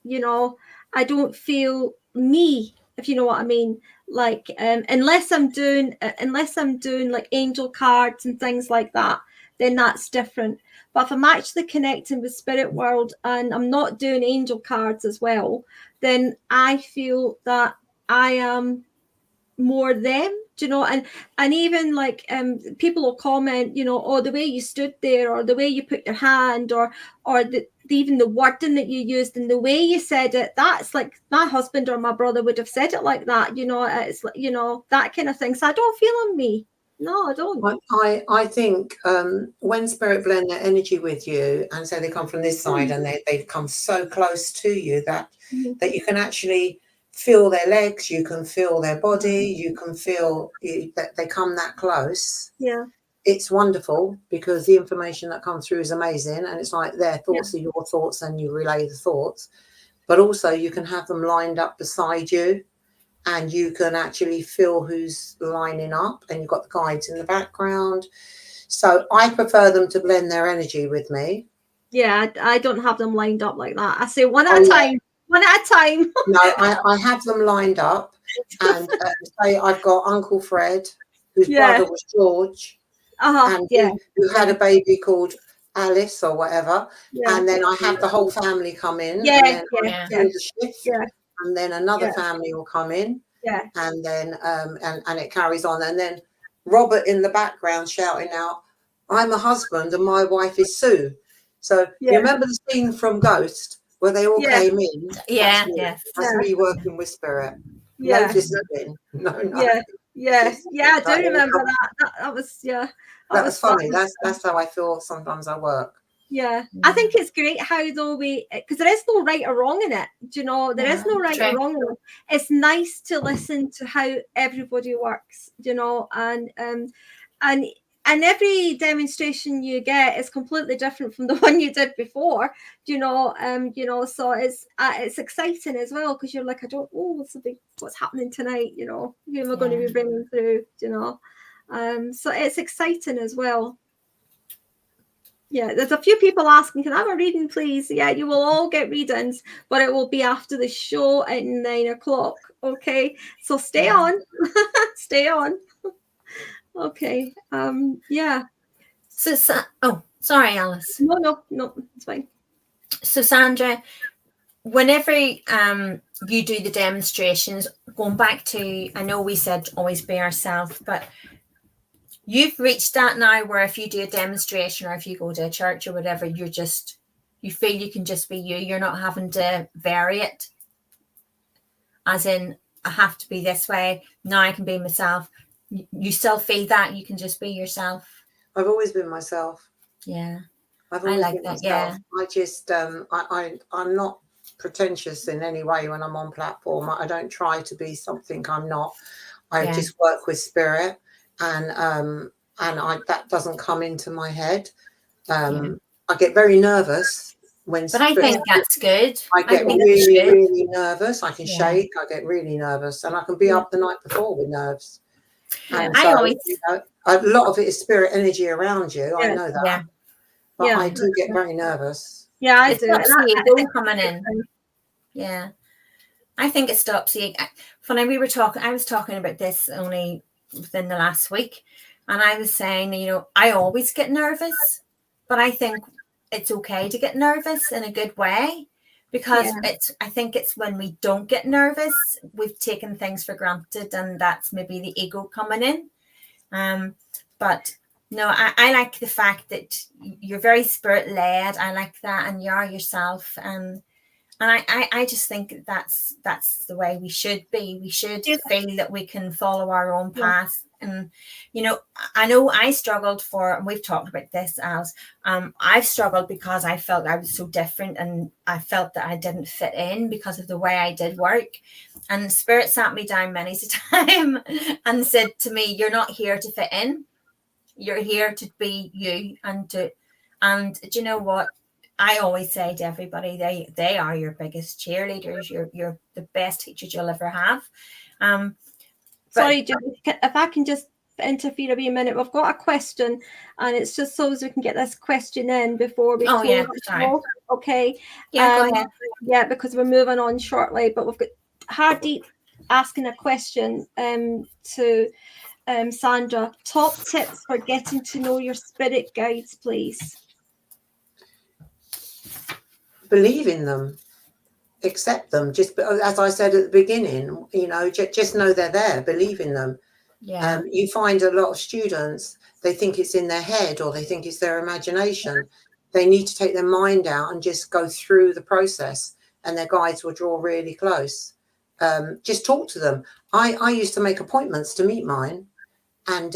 You know, I don't feel me, if you know what I mean. Like unless I'm doing like angel cards and things like that, then that's different. But if I'm actually connecting with spirit world and I'm not doing angel cards as well, then I feel that I am more them. Do you know? And even like people will comment, you know, oh, the way you stood there, or the way you put your hand, or even the wording that you used and the way you said it, that's like my husband or my brother would have said it like that. You know, it's like, you know, that kind of thing. So I don't feel on me. No, I don't. I think when spirit blend their energy with you, and so they come from this side and they come so close to you that you can actually feel their legs, you can feel their body, you can feel that they come that close. Yeah. It's wonderful because the information that comes through is amazing, and it's like their thoughts are your thoughts and you relay the thoughts. But also you can have them lined up beside you and you can actually feel who's lining up, and you've got the guides in the background. So I prefer them to blend their energy with me. Yeah, I don't have them lined up like that. I say one at a time. One at a time. No, I have them lined up, and say I've got Uncle Fred, whose brother was George, and who had a baby called Alice or whatever, and then I have the whole family come in, and then I do the shift, and then another family will come in, and then and it carries on, and then Robert in the background shouting out, "I'm a husband and my wife is Sue." So you remember the scene from Ghost where they all came in? That's me working with spirit. No discipline. No. I do remember that. That was that was funny. That's how I feel sometimes I work. I think it's great how though because there is no right or wrong in it. Do you know, there is no right or wrong in it. It's nice to listen to how everybody works, you know, and every demonstration you get is completely different from the one you did before, you know, so it's exciting as well, because you're like, what's happening tonight, you know, who am I going to be bringing through, you know, so it's exciting as well. Yeah, there's a few people asking, can I have a reading, please? Yeah, you will all get readings, but it will be after the show at 9 o'clock. Okay, so stay on. Stay on. Okay. So sorry, Alice. No, it's fine. So Sandra, whenever you do the demonstrations, going back to, I know we said always be ourselves, but you've reached that now where if you do a demonstration or if you go to a church or whatever, you feel you can just be you. You're not having to vary it. As in, I have to be this way. Now I can be myself. You still feel that you can just be yourself? I've always been myself. Yeah. I've I always like been that. myself. Yeah. I just I'm not pretentious in any way when I'm on platform. I don't try to be something I'm not. I just work with spirit, and that doesn't come into my head. I get very nervous when but I think that's good. I get think really nervous. I can Yeah. shake. I get really nervous, and I can be up the night before with nerves. Yeah. And I so, always, a lot of it is spirit energy around you. I Yeah. know that, yeah, but Yeah. I do get very nervous. Yeah, I it do. stops And the I ego think coming in. Yeah, I think it stops the. When we were talking, I was talking about this only within the last week, and I was saying, you know, I always get nervous, but I think it's okay to get nervous in a good way, because I think it's when we don't get nervous, we've taken things for granted, and that's maybe the ego coming in. But no, I like the fact that you're very spirit led. I like that, and you are yourself, and I just think that's the way we should be. We should feel that we can follow our own path. And, you know I struggled and we've talked about this, as I've struggled because I felt I was so different, and I felt that I didn't fit in because of the way I did work. And Spirit sat me down many a time and said to me, you're not here to fit in. You're here to be you, and do you know what? I always say to everybody, they are your biggest cheerleaders. You're the best teachers you'll ever have. Sorry, Julie, if I can just interfere a wee minute. We've got a question, and it's just so as we can get this question in before we close the show. Okay. Yeah, go ahead. Yeah, because we're moving on shortly, but we've got Hardeep asking a question to Sandra. Top tips for getting to know your spirit guides, please. Believe in them, accept them. Just as I said at the beginning, you know, just know they're there. Believe in them. Yeah. You find a lot of students, they think it's in their head, or they think it's their imagination. They need to take their mind out and just go through the process, and their guides will draw really close. Just talk to them. I used to make appointments to meet mine, and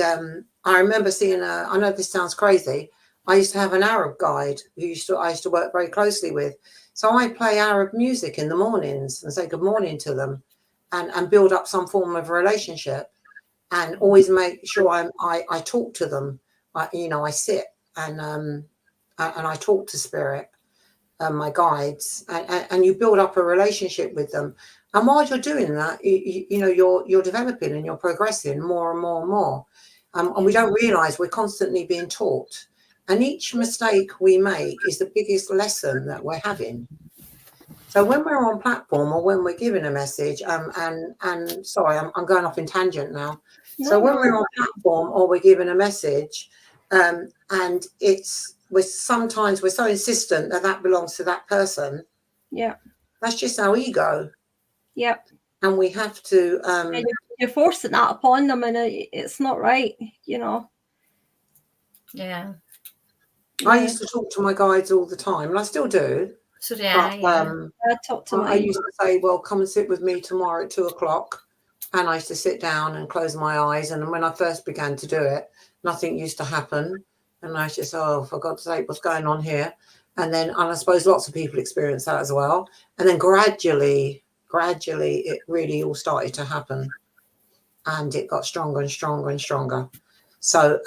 I remember seeing I know this sounds crazy, I used to have an Arab guide who I used to work very closely with. So I play Arab music in the mornings and say good morning to them, and build up some form of relationship, and always make sure I talk to them. I sit and I talk to spirit, my guides, and you build up a relationship with them. And while you're doing that, you're developing and you're progressing more and more and more. And we don't realize we're constantly being taught. And each mistake we make is the biggest lesson that we're having. So when we're on platform, or when we're giving a message, and sorry, I'm going off in tangent now. So when we're on platform or we're giving a message, and we're so insistent that belongs to that person. Yeah. That's just our ego. Yep. And we have to you're forcing that upon them, and it's not right, you know. Yeah. I used to talk to my guides all the time, and I still do. So I talk to I used to say, well, come and sit with me tomorrow at 2:00. And I used to sit down and close my eyes. And when I first began to do it, nothing used to happen. And I just, for God's sake, what's going on here? And I suppose lots of people experience that as well. And then gradually, it really all started to happen. And it got stronger and stronger and stronger. So,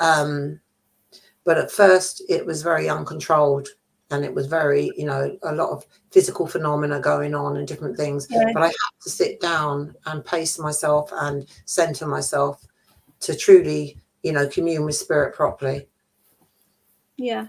but at first it was very uncontrolled. And it was very, a lot of physical phenomena going on and different things. Yeah. But I had to sit down and pace myself and center myself to truly, commune with spirit properly. Yeah.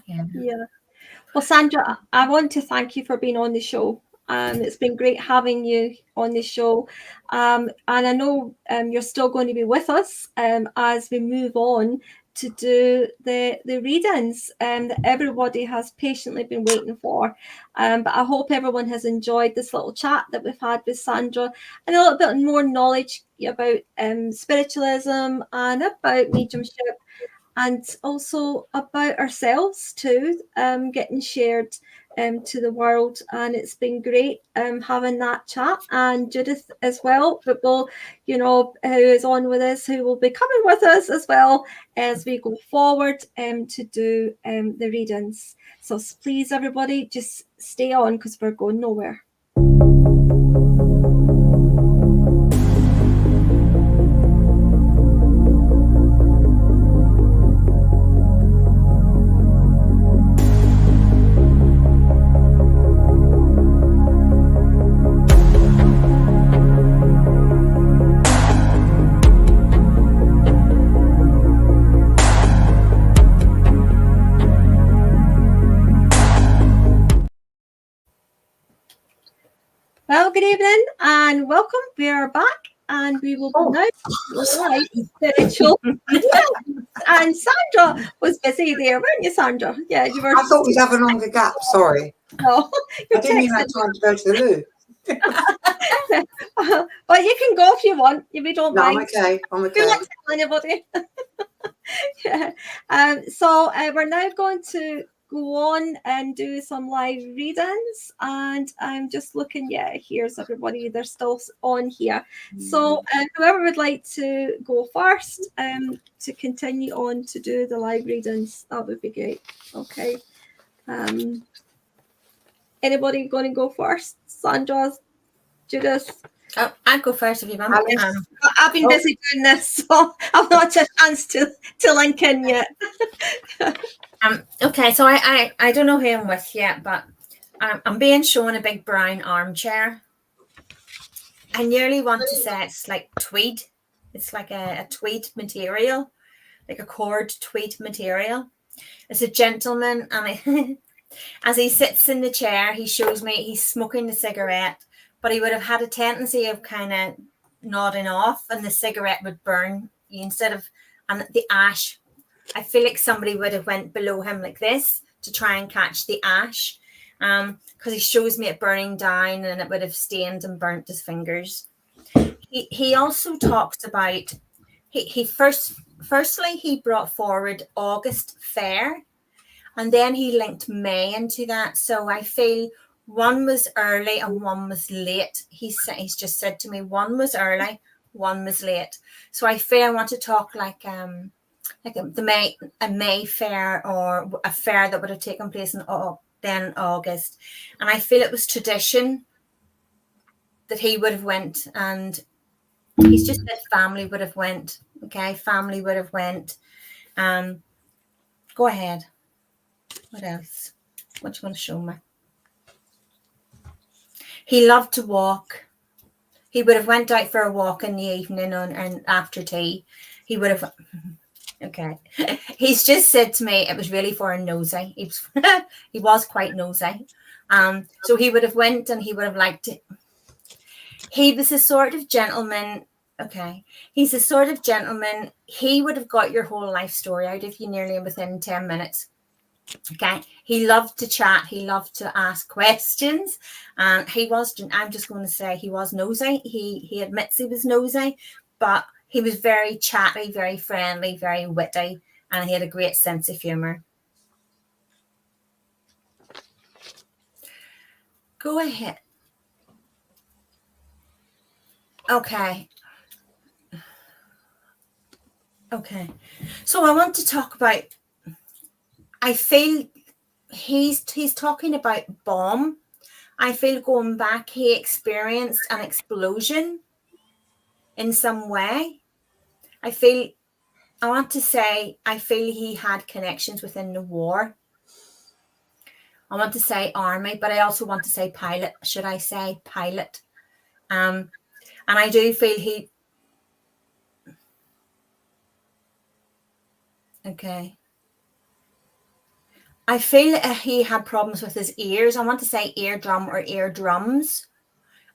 Well, Sandra, I want to thank you for being on the show. It's been great having you on the show. And I know you're still going to be with us as we move on to do the readings that everybody has patiently been waiting for. But I hope everyone has enjoyed this little chat that we've had with Sandra, and a little bit more knowledge about spiritualism and about mediumship, and also about ourselves too, getting shared to the world, and it's been great having that chat, and Judith as well, but we'll, who is on with us, who will be coming with us as well as we go forward to do the readings. So please, everybody, just stay on, because we're going nowhere. Well, good evening and welcome. We are back, and we will now live spiritual. And Sandra was busy there, weren't you, Sandra? Yeah, you were. I thought we'd have a longer gap. Sorry. No, I didn't even have time to go to the loo. Well, you can go if you want. If you don't mind. I'm okay. I'm okay. Don't tell anybody. Yeah. So we're now going to go on and do some live readings, and I'm just looking. Yeah, here's everybody. They're still on here. So whoever would like to go first to continue on to do the live readings, that would be great. Okay. Anybody going to go first? Sandra, Judith? Oh, I'll go first if you want. I've been busy doing this, so I've not had a chance to link in yet. Okay, so I don't know who I'm with yet, but I'm being shown a big brown armchair. I nearly want to say it's like tweed. It's like a tweed material, like a cord tweed material. It's a gentleman, and as he sits in the chair, he shows me he's smoking a cigarette, but he would have had a tendency of kind of nodding off, and the cigarette would burn instead of, and the ash. I feel like somebody would have went below him like this to try and catch the ash, because he shows me it burning down, and it would have stained and burnt his fingers. He also talks about firstly he brought forward August fair, and then he linked May into that. So I feel one was early and one was late. He's just said to me one was early, one was late. So I feel I want to talk like a May fair, or a fair that would have taken place in August. And I feel it was tradition that he would have went, and he's just said family would have went. Okay, family would have went. Go ahead. What else? What do you want to show me? He loved to walk. He would have went out for a walk in the evening and after tea. He would have. Okay. He's just said to me it was really for a nosy. He was quite nosy. So he would have went, and he would have liked it. He was a sort of gentleman. Okay. He's a sort of gentleman. He would have got your whole life story out of you nearly within 10 minutes. Okay. He loved to chat. He loved to ask questions. He was, I'm just going to say, he was nosy. He admits he was nosy, but he was very chatty, very friendly, very witty, and he had a great sense of humor. Go ahead. Okay. Okay. So I want to talk about, I feel he's talking about bomb. I feel going back, he experienced an explosion in some way. I want to say he had connections within the war. I want to say army, but I also want to say pilot. Should I say pilot? And I do feel he. Okay. I feel he had problems with his ears. I want to say eardrum or eardrums.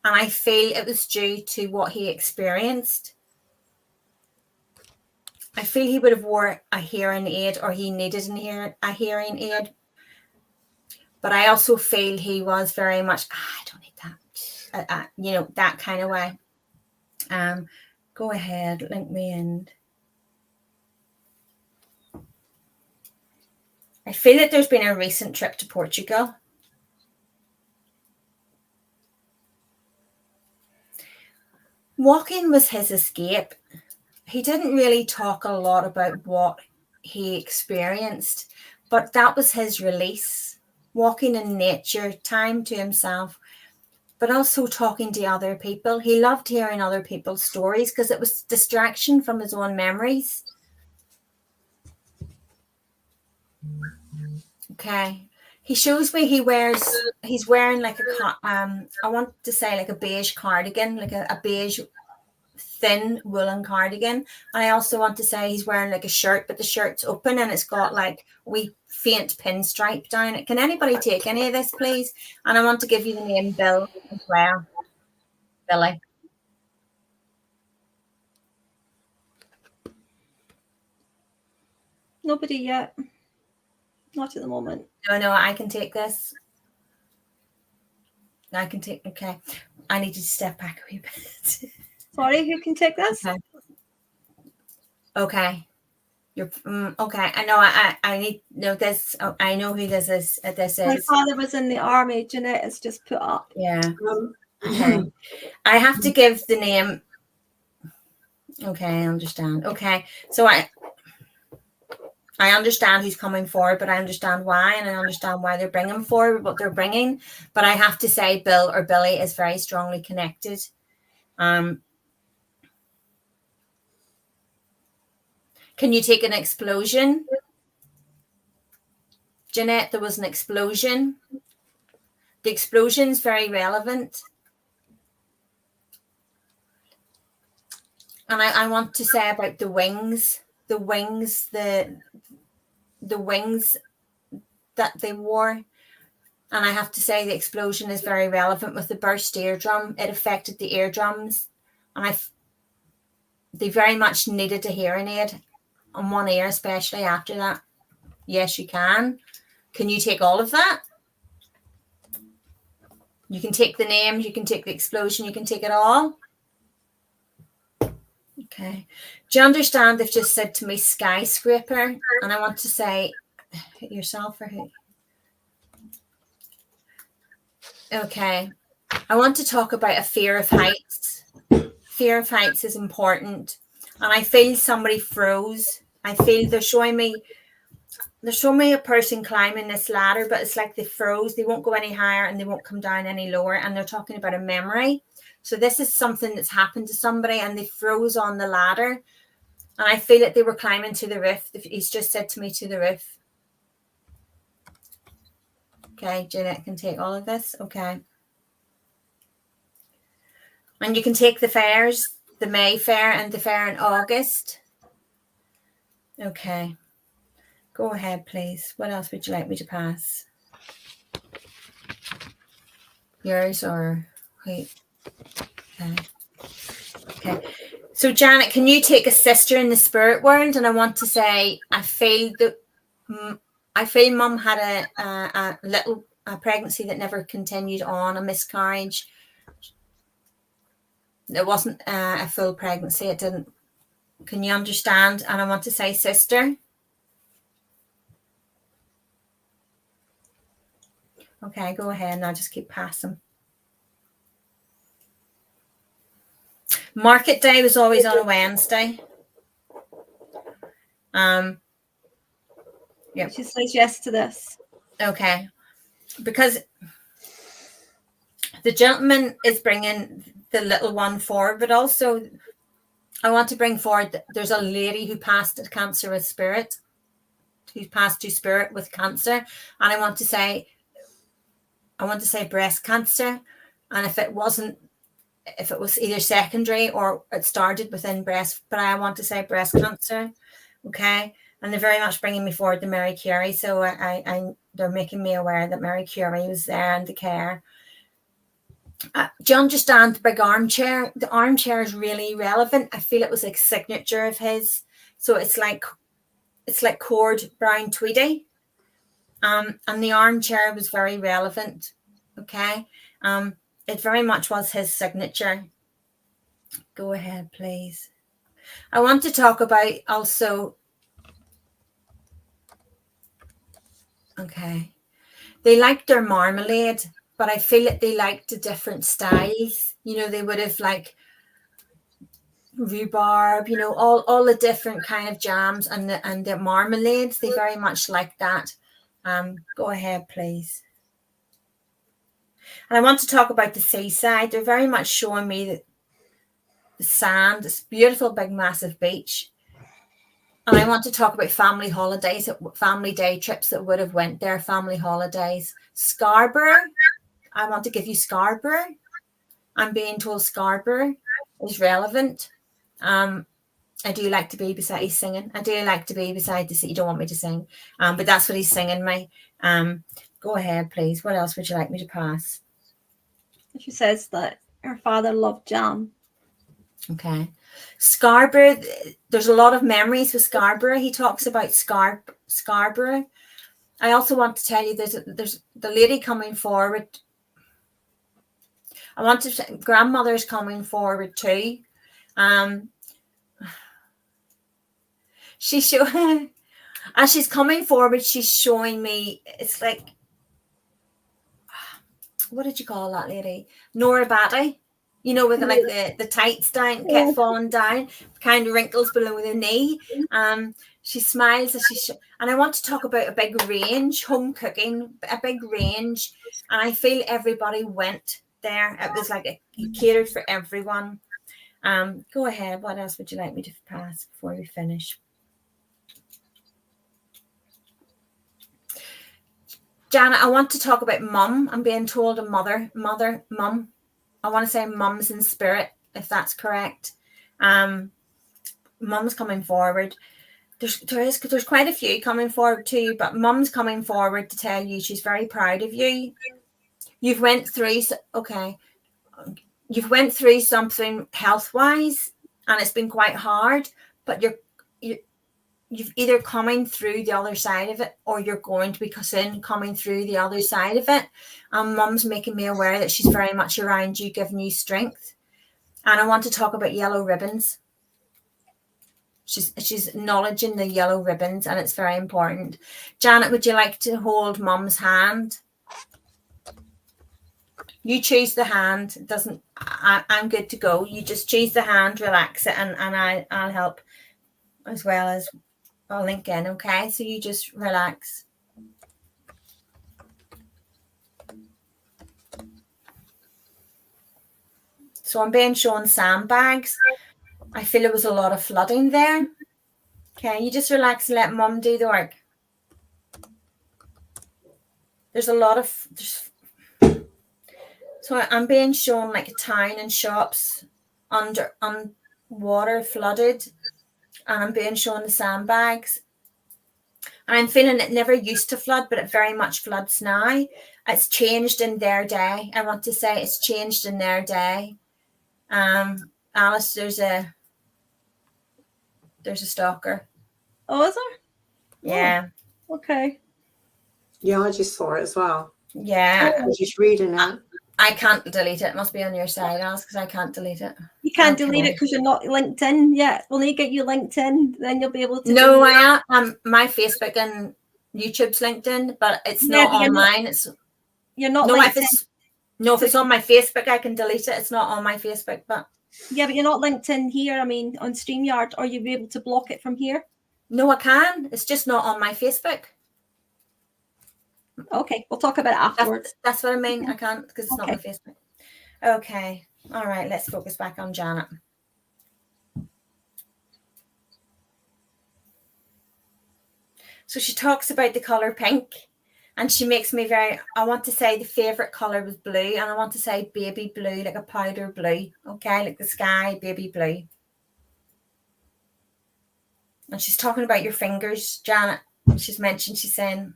And I feel it was due to what he experienced. I feel he would have wore a hearing aid, or he needed a hearing aid. But I also feel he was very much, I don't need that, that kind of way. Go ahead, link me in. I feel that there's been a recent trip to Portugal. Walking was his escape. He didn't really talk a lot about what he experienced, but that was his release. Walking in nature, time to himself, but also talking to other people. He loved hearing other people's stories because it was distraction from his own memories. Okay. He shows me he's wearing like I want to say like a beige cardigan, like a beige thin woolen cardigan. And I also want to say he's wearing like a shirt, but the shirt's open and it's got like wee faint pinstripe down it. Can anybody take any of this, please? And I want to give you the name Bill as well. Billy. Nobody yet. Not at the moment. No, I can take this. I can take, okay. I need to step back a wee bit. Sorry, who can take this? Okay. You're okay. I know. I need know this. Oh, I know who this is. My father was in the army. Jeanette has just put up. Yeah. Okay. I have to give the name. Okay, I understand. Okay, so I understand who's coming forward, but I understand why, and I understand why they're bringing forward what they're bringing. But I have to say, Bill or Billy is very strongly connected. Can you take an explosion? Jeanette, there was an explosion. The explosion's very relevant. And I want to say about the wings that they wore. And I have to say the explosion is very relevant with the burst eardrum. It affected the eardrums. And they very much needed a hearing aid on one ear, especially after that. Yes, you can. Can you take all of that? You can take the names, you can take the explosion, you can take it all. Okay. Do you understand they've just said to me skyscraper? And I want to say yourself or who? Okay. I want to talk about a fear of heights. Fear of heights is important. And I feel somebody froze. I feel they're showing me a person climbing this ladder, but it's like they froze. They won't go any higher and they won't come down any lower. And they're talking about a memory. So this is something that's happened to somebody and they froze on the ladder. And I feel that they were climbing to the roof. He's just said to me to the roof. Okay, Jeanette can take all of this. Okay. And you can take the fairs, the May Fair and the fair in August. Okay. Go ahead, please. What else would you like me to pass? Yours or wait. Okay. So Janet, can you take a sister in the spirit world? And I want to say, I feel Mum had a little pregnancy that never continued on, a miscarriage. It wasn't a full pregnancy. It didn't. Can you understand? And I want to say, sister. Okay, go ahead and I'll just keep passing. Market day was always on a Wednesday. Yeah. She says yes to this. Okay. Because the gentleman is bringing the little one forward, but also I want to bring forward that there's a lady who passed to cancer with spirit, who passed to spirit with cancer. And I want to say breast cancer. And if it was either secondary or it started within breast, but I want to say breast cancer. Okay. And they're very much bringing me forward to Mary Curie. So they're making me aware that Mary Curie was there in the care. Do you understand the big armchair? The armchair is really relevant. I feel it was a signature of his. So it's like cord brown tweedy. And the armchair was very relevant. Okay. It very much was his signature. Go ahead, please. I want to talk about also. Okay. They liked their marmalade, but I feel that they liked the different styles. You know, they would have like rhubarb, you know, all the different kind of jams and the marmalades. They very much like that. Go ahead, please. And I want to talk about the seaside. They're very much showing me that the sand, this beautiful, big, massive beach. And I want to talk about family holidays, family day trips that would have went there, family holidays. Scarborough. I want to give you Scarborough. I'm being told Scarborough is relevant. I do like to be beside, he's singing. I do like to be beside the sea. You don't want me to sing, but that's what he's singing me. Go ahead, please. What else would you like me to pass? She says that her father loved jam. Okay. Scarborough, there's a lot of memories with Scarborough. He talks about Scarborough. I also want to tell you there's the lady coming forward. I want to say grandmother's coming forward too. She's showing, as she's coming forward, she's showing me, it's like, what did you call that lady? Nora Batty. You know, with like the tights down, kept falling down, kind of wrinkles below the knee. She smiles as and I want to talk about a big range, home cooking, a big range. And I feel everybody went there. It was like it catered for everyone. Go ahead. What else would you like me to pass before we finish? Janet, I want to talk about mum. I'm being told a mum. I want to say mums in spirit, if that's correct. Mum's coming forward. There's quite a few coming forward too, but mum's coming forward to tell you she's very proud of you. You've went through something health-wise, and it's been quite hard, but you've either coming through the other side of it, or you're going to be coming through the other side of it. And mum's making me aware that she's very much around you, giving you strength. And I want to talk about yellow ribbons. She's acknowledging the yellow ribbons, and it's very important. Janet, would you like to hold mum's hand? You choose the hand. It doesn't. I'm good to go. You just choose the hand, relax it, and I'll help as well as I'll link in. Okay, so you just relax. So I'm being shown sandbags. I feel there was a lot of flooding there. Okay, you just relax and let mum do the work. There's a lot of... So I'm being shown like a town and shops on water, flooded. And I'm being shown the sandbags. And I'm feeling it never used to flood, but it very much floods now. It's changed in their day. I want to say it's changed in their day. Alice, there's a stalker. Oh, is there? Yeah. Oh, okay. Yeah, I just saw it as well. Yeah. I was just reading it. I can't delete it. It must be on your side, Alice, because I can't delete it. You can't delete it because you're not linked in yet. When you get you linked in, then you'll be able to. No, I am. My Facebook and YouTube's linked in, but it's not on mine. You're not. No, if it's on my Facebook, I can delete it. It's not on my Facebook, but yeah, but you're not linked in here. I mean, on StreamYard, or you'll be able to block it from here. No, I can. It's just not on my Facebook. Okay, we'll talk about it afterwards. That's what I mean. I can't because it's not on Facebook. Okay. All right. Let's focus back on Janet. So she talks about the color pink, and she makes me I want to say the favorite color was blue, and I want to say baby blue, like a powder blue. Okay, like the sky, baby blue. And she's talking about your fingers, Janet. She's saying,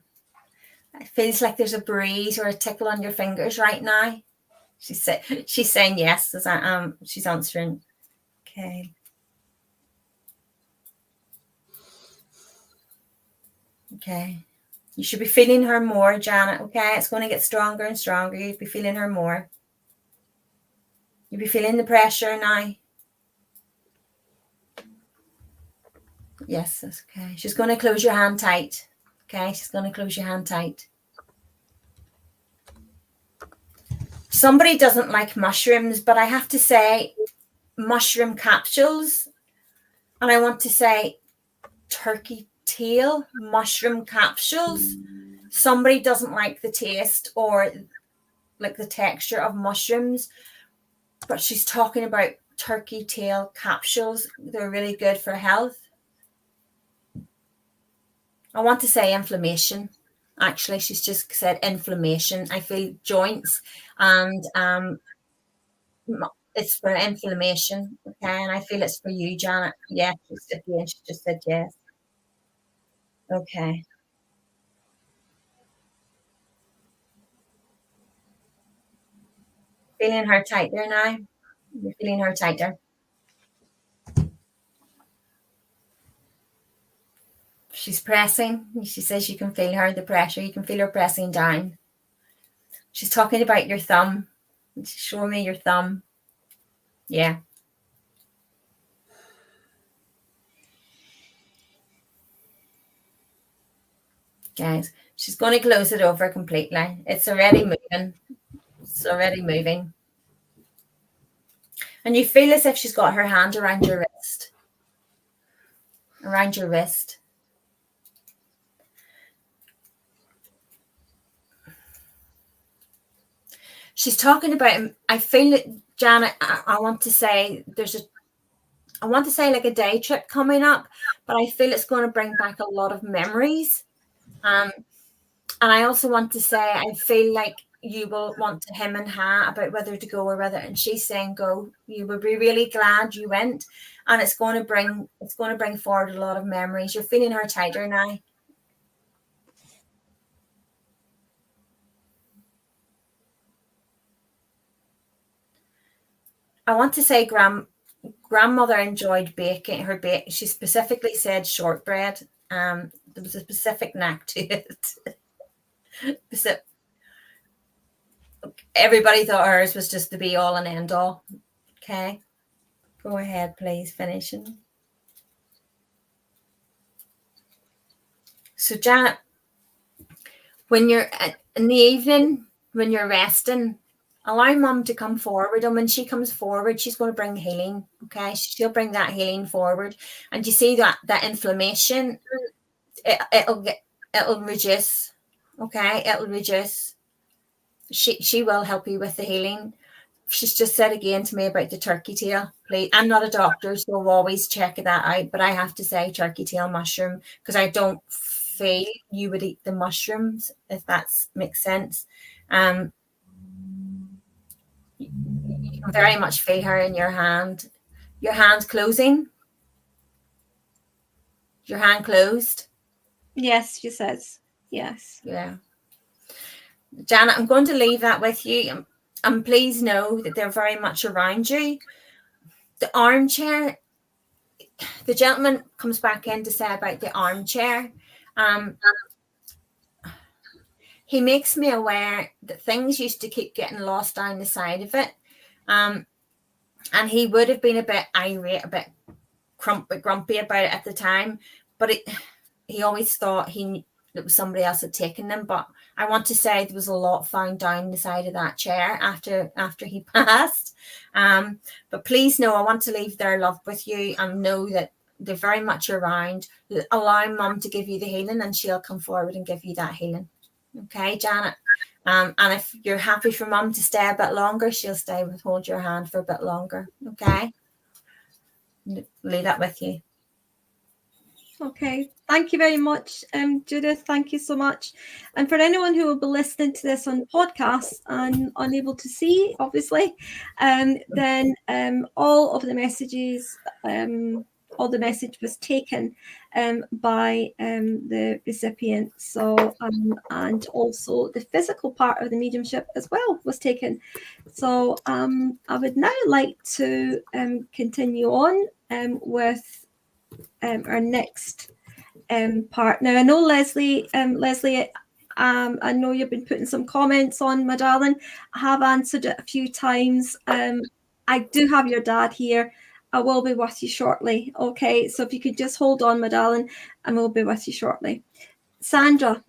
it feels like there's a breeze or a tickle on your fingers right now. She's saying yes as she's answering. Okay. Okay. You should be feeling her more, Janet. Okay. It's going to get stronger and stronger. You'll be feeling her more. You'll be feeling the pressure now. Yes, that's okay. She's going to close your hand tight. Okay, she's going to close your hand tight. Somebody doesn't like mushrooms, but I have to say, mushroom capsules, and I want to say turkey tail mushroom capsules. Somebody doesn't like the taste or like the texture of mushrooms, but she's talking about turkey tail capsules. They're really good for health. I want to say inflammation. Actually, she's just said inflammation. I feel joints, and it's for inflammation. Okay, and I feel it's for you, Janet. Yeah, she just said yes. Okay. Feeling her tighter now. You're feeling her tighter. She's pressing. She says you can feel her, the pressure. You can feel her pressing down. She's talking about your thumb. Show me your thumb. Yeah. Guys, she's going to close it over completely. It's already moving. It's already moving. And you feel as if she's got her hand around your wrist. Around your wrist. She's talking about, I feel it, Janet, I want to say like a day trip coming up, but I feel it's going to bring back a lot of memories. And I also want to say, I feel like you will want to him and ha about whether to go or whether, and she's saying go. You will be really glad you went, and it's going to bring forward a lot of memories. You're feeling her tighter now. I want to say grandmother enjoyed baking. She specifically said shortbread. There was a specific knack to it. Everybody thought hers was just the be all and end all. Okay, go ahead, please. Finishing. So, Janet, when you're in the evening, when you're resting, allow Mum to come forward, and when she comes forward, she's going to bring healing. Okay, she'll bring that healing forward, and you see that inflammation, it'll reduce. Okay, it'll reduce. She will help you with the healing. She's just said again to me about the turkey tail. Please, I'm not a doctor, so I'll always check that out. But I have to say turkey tail mushroom, because I don't feel you would eat the mushrooms, if that makes sense. You can very much feel her in your hand. Your hand closing. Your hand closed. Yes, she says. Yes. Yeah. Janet, I'm going to leave that with you. And please know that they're very much around you. The armchair, the gentleman comes back in to say about the armchair. He makes me aware that things used to keep getting lost down the side of it. And he would have been a bit irate, a bit grumpy about it at the time. But he always thought it was somebody else had taken them. But I want to say there was a lot found down the side of that chair after he passed. But please know, I want to leave their love with you and know that they're very much around. Allow Mum to give you the healing, and she'll come forward and give you that healing. Okay, Janet? And if you're happy for Mum to stay a bit longer, she'll stay with hold your hand for a bit longer. Okay? Leave that with you. Okay, thank you very much, Judith. Thank you so much. And for anyone who will be listening to this on podcast and unable to see, obviously, then all of the messages, all the message was taken by the recipient. So, and also the physical part of the mediumship as well was taken. So I would now like to continue on with our next part. Now, I know Leslie, I know you've been putting some comments on, my darling. I have answered it a few times. I do have your dad here. I will be with you shortly. Okay, so if you could just hold on, my darling, and we'll be with you shortly. Sandra,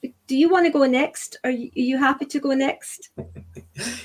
Do you want to go next? Are you happy to go next?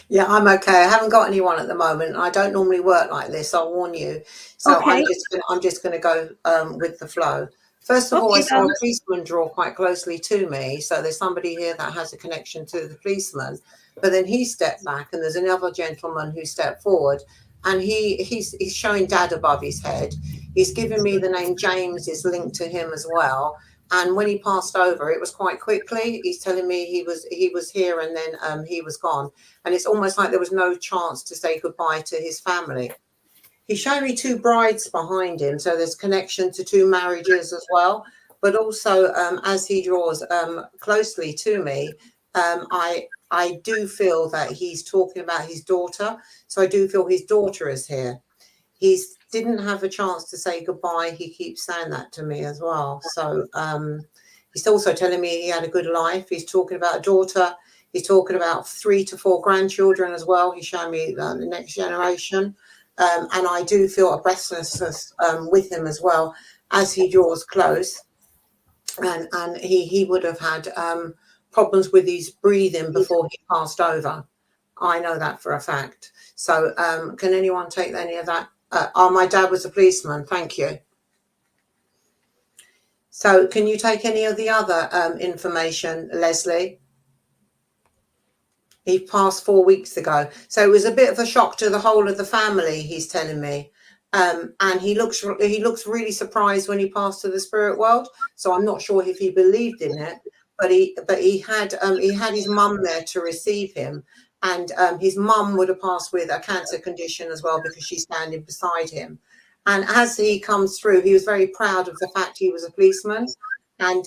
Yeah, I'm okay. I haven't got anyone at the moment. I don't normally work like this, I'll warn you. So Okay. I'm just gonna go with the flow. First of all, I Okay, saw Val. a policeman draw quite closely to me. So there's somebody here that has a connection to the policeman. But then he stepped back and there's another gentleman who stepped forward, and he's showing Dad above his head. He's given me the name James is linked to him as well. And when he passed over, it was quite quickly. He's telling me he was here and then he was gone. And it's almost like there was no chance to say goodbye to his family. He showed me two brides behind him, so there's connection to two marriages as well. But also, as he draws closely to me, I do feel that he's talking about his daughter. So I do feel his daughter is here. He's didn't have a chance to say goodbye. He keeps saying that to me as well. So he's also telling me he had a good life. He's talking about a daughter. He's talking about 3 to 4 grandchildren as well. He's showing me the next generation. And I do feel a breathlessness with him as well as he draws close. And he would have had problems with his breathing before he passed over. I know that for a fact. So can anyone take any of that? My dad was a policeman. Thank you. So can you take any of the other information, Leslie? He passed 4 weeks ago. So it was a bit of a shock to the whole of the family, he's telling me. And he looks really surprised when he passed to the spirit world. So I'm not sure if he believed in it, but he had his mum there to receive him. And his mum would have passed with a cancer condition as well, because she's standing beside him. And as he comes through, he was very proud of the fact he was a policeman. And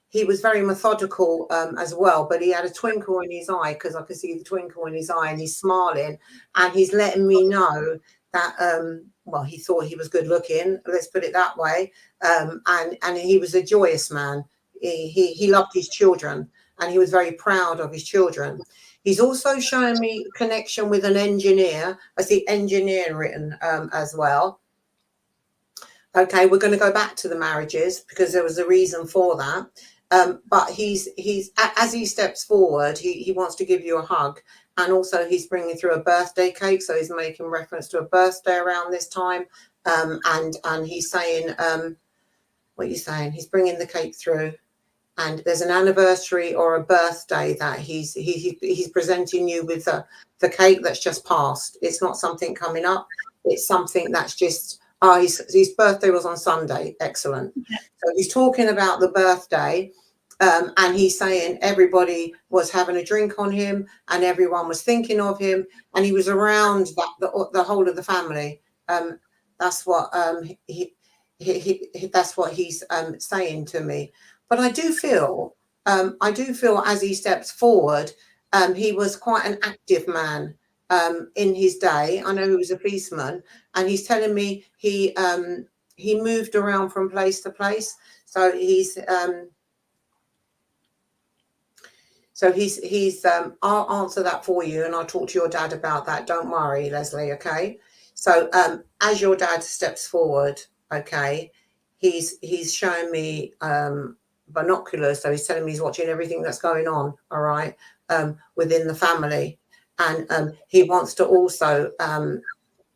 he was very methodical as well, but he had a twinkle in his eye, because I could see the twinkle in his eye, and he's smiling, and he's letting me know that, well, he thought he was good looking, let's put it that way. And he was a joyous man. He loved his children, and he was very proud of his children. He's also showing me connection with an engineer. I see engineer written as well. Okay, we're going to go back to the marriages because there was a reason for that. But he's as he steps forward, he wants to give you a hug, and also he's bringing through a birthday cake, so he's making reference to a birthday around this time. And he's saying, what are you saying? He's bringing the cake through, and there's an anniversary or a birthday that he's presenting you with the cake that's just passed. It's not something coming up. It's something that's just, his birthday was on Sunday. Excellent. Yeah. So he's talking about the birthday, and he's saying everybody was having a drink on him, and everyone was thinking of him, and he was around the whole of the family. That's what that's what he's saying to me. But I do feel as he steps forward, he was quite an active man in his day. I know he was a policeman, and he's telling me he moved around from place to place. So I'll answer that for you, and I'll talk to your dad about that. Don't worry, Leslie. Okay. So as your dad steps forward, okay, he's showing me binoculars, so he's telling me he's watching everything that's going on, all right, within the family, and he wants to also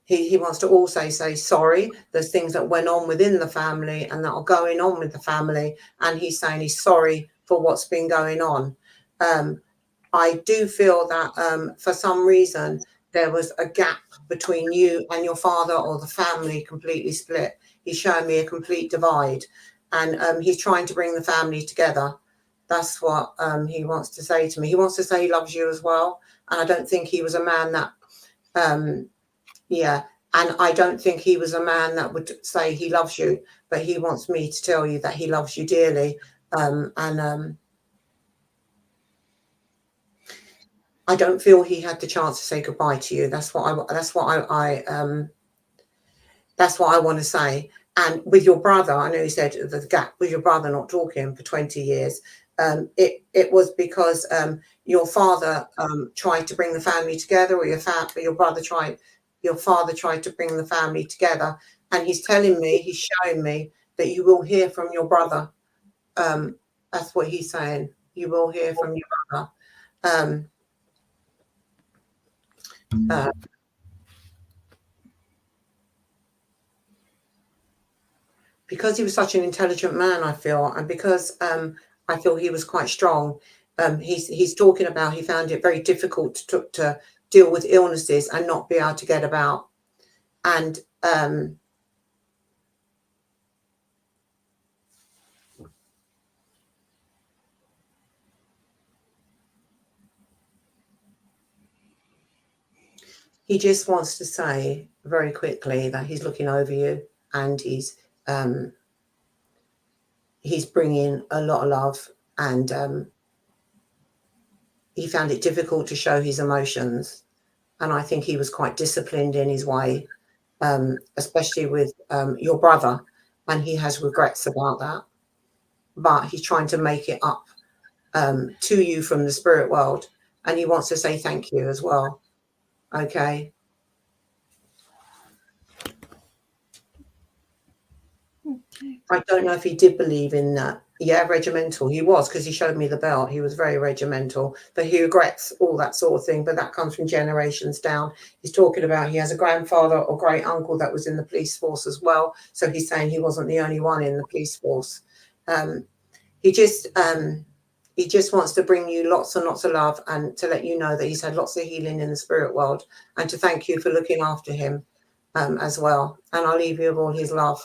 he wants to also say sorry. There's things that went on within the family and that are going on with the family, and he's saying he's sorry for what's been going on. I do feel that for some reason there was a gap between you and your father, or the family completely split. He's showing me a complete divide. And he's trying to bring the family together. That's what he wants to say to me. He wants to say he loves you as well. And I don't think he was a man that, and I don't think he was a man that would say he loves you, but he wants me to tell you that he loves you dearly. I don't feel he had the chance to say goodbye to you. That's what I want to say. And with your brother, I know you said the gap with your brother not talking for 20 years. It was because your father tried to bring the family together, or your father tried to bring the family together. And he's showing me that you will hear from your brother. That's what he's saying. you will hear from your brother. Because he was such an intelligent man, I feel, and because I feel he was quite strong. He's talking about he found it very difficult to deal with illnesses and not be able to get about. And he just wants to say very quickly that he's looking over you, and he's bringing a lot of love, and he found it difficult to show his emotions. And I think he was quite disciplined in his way, especially with your brother, and he has regrets about that. But he's trying to make it up to you from the spirit world, and he wants to say thank you as well. Okay. I don't know if he did believe in that. Yeah, regimental. He was, because he showed me the belt. He was very regimental, but he regrets all that sort of thing. But that comes from generations down. He's talking about he has a grandfather or great uncle that was in the police force as well. So he's saying he wasn't the only one in the police force. He just wants to bring you lots and lots of love, and to let you know that he's had lots of healing in the spirit world, and to thank you for looking after him as well. And I'll leave you with all his love.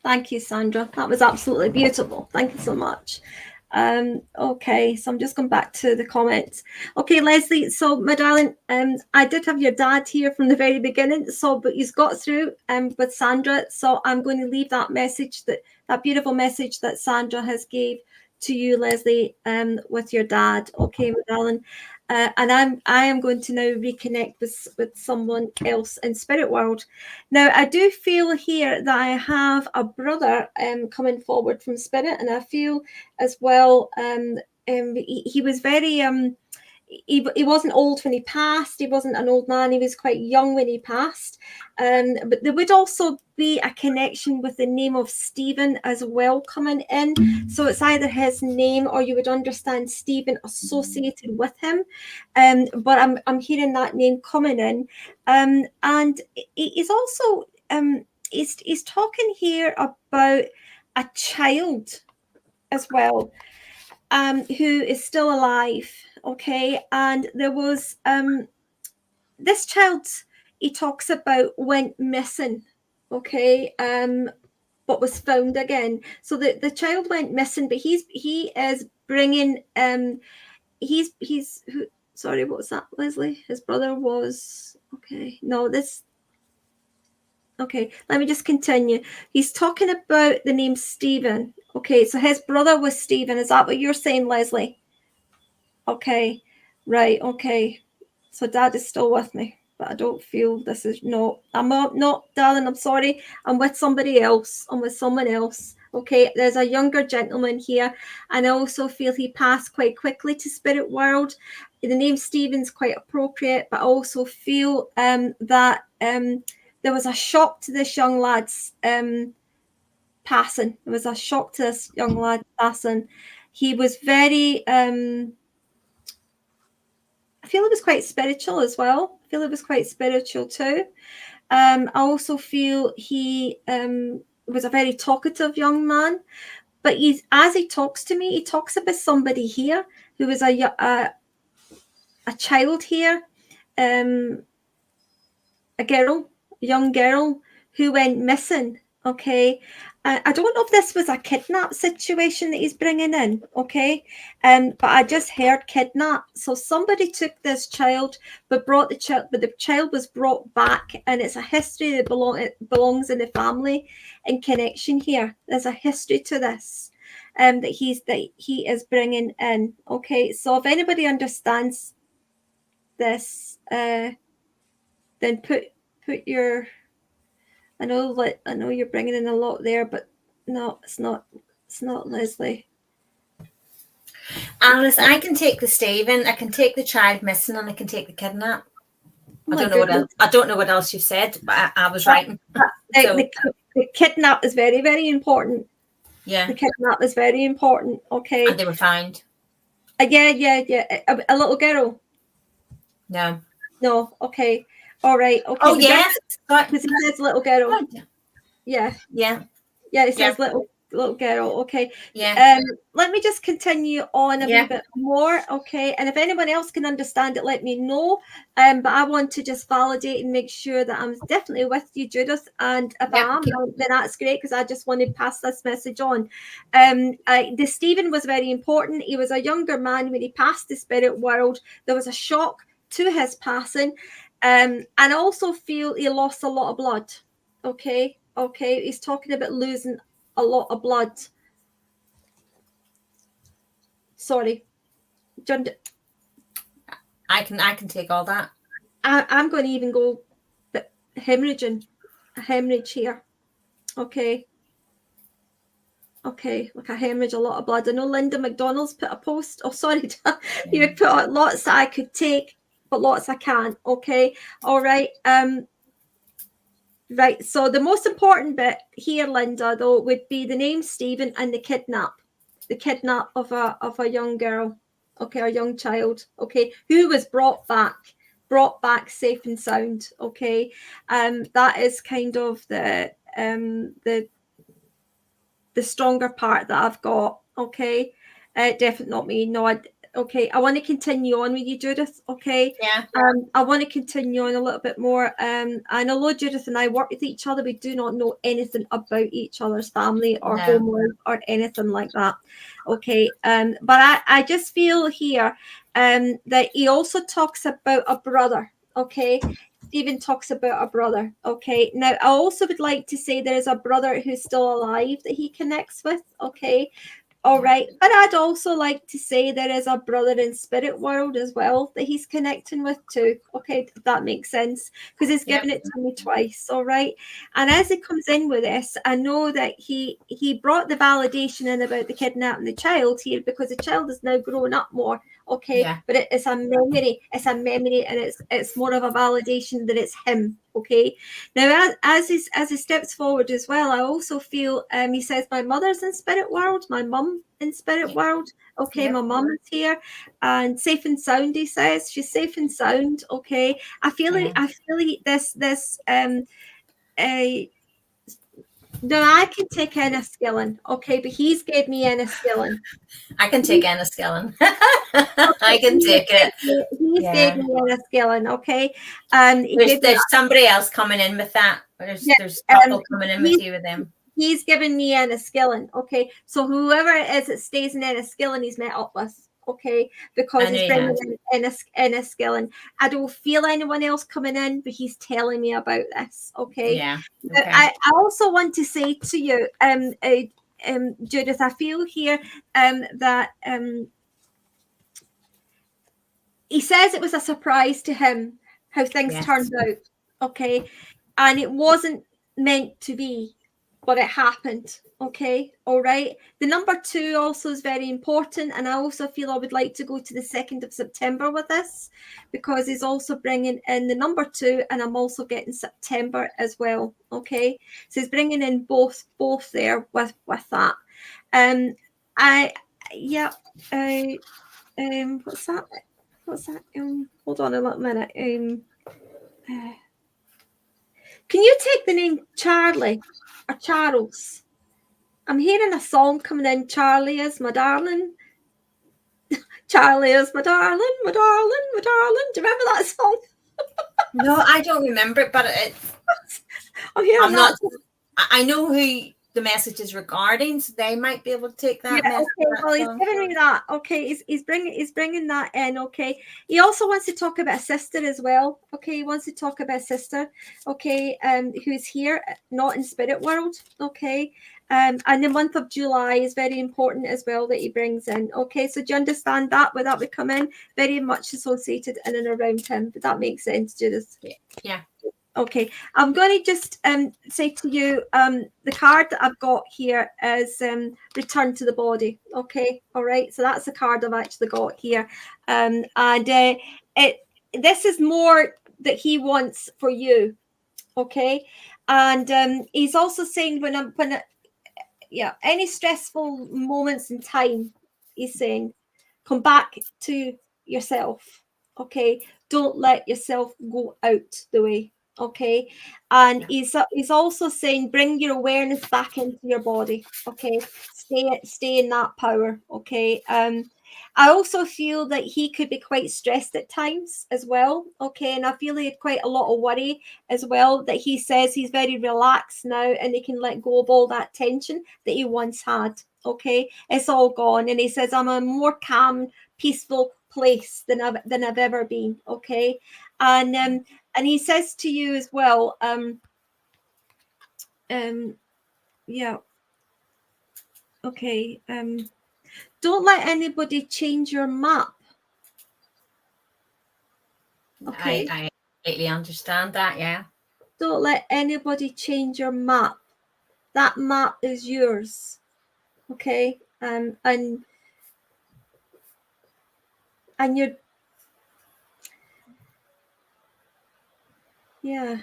Thank you, Sandra. That was absolutely beautiful. Thank you so much. Okay, so I'm just going back to the comments. Okay, Leslie, so my darling, I did have your dad here from the very beginning, but he's got through with Sandra, so I'm going to leave that message, that beautiful message that Sandra has gave to you, Leslie, with your dad. Okay, my darling. And I am going to now reconnect with someone else in spirit world. Now, I do feel here that I have a brother coming forward from spirit, and I feel as well he was very he wasn't old when he passed. He wasn't an old man. He was quite young when he passed. But there would also be a connection with the name of Stephen as well coming in. So it's either his name, or you would understand Stephen associated with him. But I'm hearing that name coming in. And he's also he's talking here about a child as well, who is still alive. Okay, and there was this child he talks about went missing. Okay, but was found again. So the child went missing, but he is bringing he's who, sorry, what was that, Leslie? His brother was okay, let me just continue. He's talking about the name Stephen. Okay, so his brother was Stephen. Is that what you're saying, Leslie? Okay, right, okay. So Dad is still with me, but I don't feel this is I'm not, darling, I'm sorry. I'm with somebody else. I'm with someone else. Okay, there's a younger gentleman here, and I also feel he passed quite quickly to spirit world. The name Stephen's quite appropriate, but I also feel that there was a shock to this young lad's passing. There was a shock to this young lad passing. He was very I feel it was quite spiritual as well. I feel it was quite spiritual too. I also feel he was a very talkative young man. But as he talks to me, he talks about somebody here who was a child here, a young girl who went missing. Okay, I don't know if this was a kidnap situation that he's bringing in. Okay, but I just heard kidnap. So somebody took this child, but brought the child, but the child was brought back, and it's a history that belongs in the family and connection here. There's a history to this, that he is bringing in. Okay, so if anybody understands this, then put your. I know you're bringing in a lot there, but no, it's not Leslie. Alice, I can take the Stephen, I can take the child missing, and I can take the kidnap. I don't know what else you've said, but I was writing. The kidnap is very, very important. Yeah. The kidnap is very important. Okay. And they were found. Yeah. A little girl. No. No. Okay. All right. Okay. Oh, yes. Because it says little girl. Yeah. It says little girl. Okay. Yeah. Let me just continue on a wee bit more. Okay. And if anyone else can understand it, let me know. But I want to just validate and make sure that I'm definitely with you, Judith. And if I am, then that's great, because I just want to pass this message on. The Stephen was very important. He was a younger man when he passed the spirit world. There was a shock to his passing. And I also feel he lost a lot of blood. Okay. He's talking about losing a lot of blood. Sorry, John. I can take all that. I'm going to even go hemorrhaging, a hemorrhage here. Okay, like a hemorrhage, a lot of blood. I know Linda McDonald's put a post. Oh, sorry, you put out lots that I could take, but lots I can't. Okay, all right. Right, so the most important bit here, Linda, though, would be the name Stephen and the kidnap of a young girl, okay, a young child, okay, who was brought back safe and sound, okay. That is kind of the stronger part that I've got, okay. Definitely not me. No, okay, I want to continue on with you, Judith. Okay. Yeah. I want to continue on a little bit more. And although Judith and I work with each other, we do not know anything about each other's family or home life or anything like that. Okay. But I just feel here that he also talks about a brother. Okay. Stephen talks about a brother. Okay. Now, I also would like to say there is a brother who's still alive that he connects with. Okay. All right. But I'd also like to say there is a brother in spirit world as well that he's connecting with too. Okay, if that makes sense, because he's given it to me twice. All right. And as he comes in with this, I know that he brought the validation in about the kidnapping the child here, because the child is now growing up more. Okay. Yeah. But it's a memory. It's a memory, and it's more of a validation that it's him. Okay. Now, as he steps forward as well, I also feel he says my mother's in spirit world, my mum in spirit world. Okay, my mum is here and safe and sound. He says she's safe and sound. Okay, I feel this. No, I can take Enniskillen, okay, but he's gave me Enniskillen. I can take Enniskillen. I can take it. He's gave me Enniskillen, okay. There's somebody else coming in with that. There's a couple coming in with you with them. He's given me Enniskillen, okay. So whoever it is that stays in Enniskillen, he's met up with. Okay, because he's bringing in Enniskillen. I don't feel anyone else coming in, but he's telling me about this. Okay. Yeah. Okay. I also want to say to you, Judith, I feel here that he says it was a surprise to him how things turned out. Okay, and it wasn't meant to be, but it happened. Okay, all right. The number 2 also is very important, and I also feel I would like to go to the 2nd of September with this, because he's also bringing in the number 2, and I'm also getting September as well. Okay, so he's bringing in both there with that. What's that? Hold on a little minute. Can you take the name Charlie or Charles? I'm hearing a song coming in. Charlie is my darling. Charlie is my darling, my darling, my darling. Do you remember that song? No, I don't remember it, but I'm not. I know who the message is regarding, so they might be able to take that. Yeah, okay. Well, he's giving me that. Okay, he's bringing that in. Okay, he also wants to talk about a sister as well. Okay, he wants to talk about a sister. Okay, who's here, not in spirit world. Okay, and the month of July is very important as well that he brings in. Okay, so do you understand that? Where that would come in? Very much associated in and around him. But that makes sense, Judith. Yeah. Okay, I'm going to just say to you, the card that I've got here is return to the body. Okay, all right. So that's the card I've actually got here, and this is more that he wants for you. Okay, and he's also saying any stressful moments in time, he's saying, come back to yourself. Okay, don't let yourself go out the way. Okay, and he's also saying, bring your awareness back into your body. Okay, stay in that power. Okay. I also feel that he could be quite stressed at times as well. Okay, and I feel he had quite a lot of worry as well, that he says he's very relaxed now and he can let go of all that tension that he once had. Okay, it's all gone, and he says, I'm a more calm, peaceful place than I've ever been. Okay, and he says to you as well, yeah, okay, don't let anybody change your map. Okay, I completely understand that. Yeah, don't let anybody change your map. That map is yours. Okay, and you're, yeah,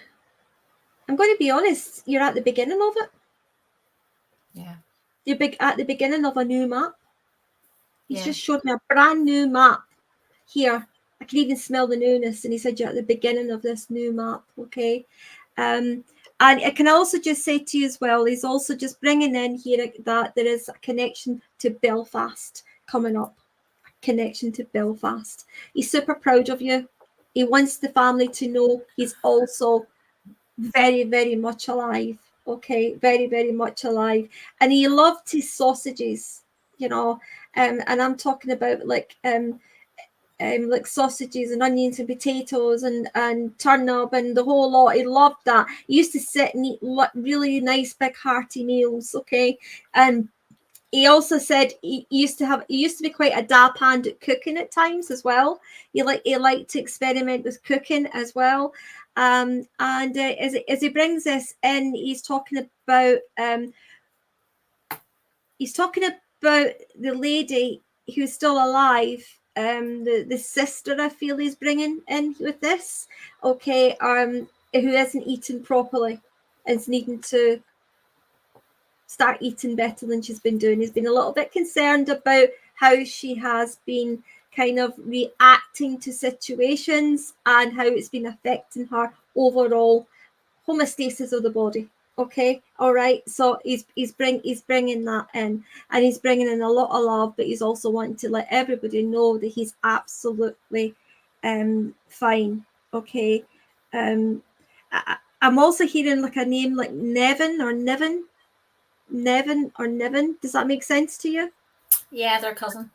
I'm going to be honest, you're at the beginning of it. Yeah, You're at the beginning of a new map. He's yeah. just showed me a brand new map here. I can even smell the newness, and he said you're at the beginning of this new map. Okay, and I can also just say to you as well, he's also just bringing in here that there is a connection to Belfast coming up. Connection to Belfast. He's super proud of you. He wants the family to know he's also very, very much alive. Okay, very, very much alive. And he loved his sausages, you know, and I'm talking about like sausages and onions and potatoes and turnip and the whole lot. He loved that. He used to sit and eat really nice big hearty meals. Okay, and he also said he used to be quite a dab hand at cooking at times as well. He liked to experiment with cooking as well. And as he brings this in, he's talking about the lady who's still alive. The sister, I feel, he's bringing in with this. Okay, who hasn't eaten properly and is needing to start eating better than she's been doing. He's been a little bit concerned about how she has been kind of reacting to situations and how it's been affecting her overall homeostasis of the body. Okay, all right. So he's bringing that in, and he's bringing in a lot of love, but he's also wanting to let everybody know that he's absolutely fine. Okay, I'm also hearing like a name like Nevin or Niven. Nevin or Niven. Does that make sense to you? Yeah, they're cousin.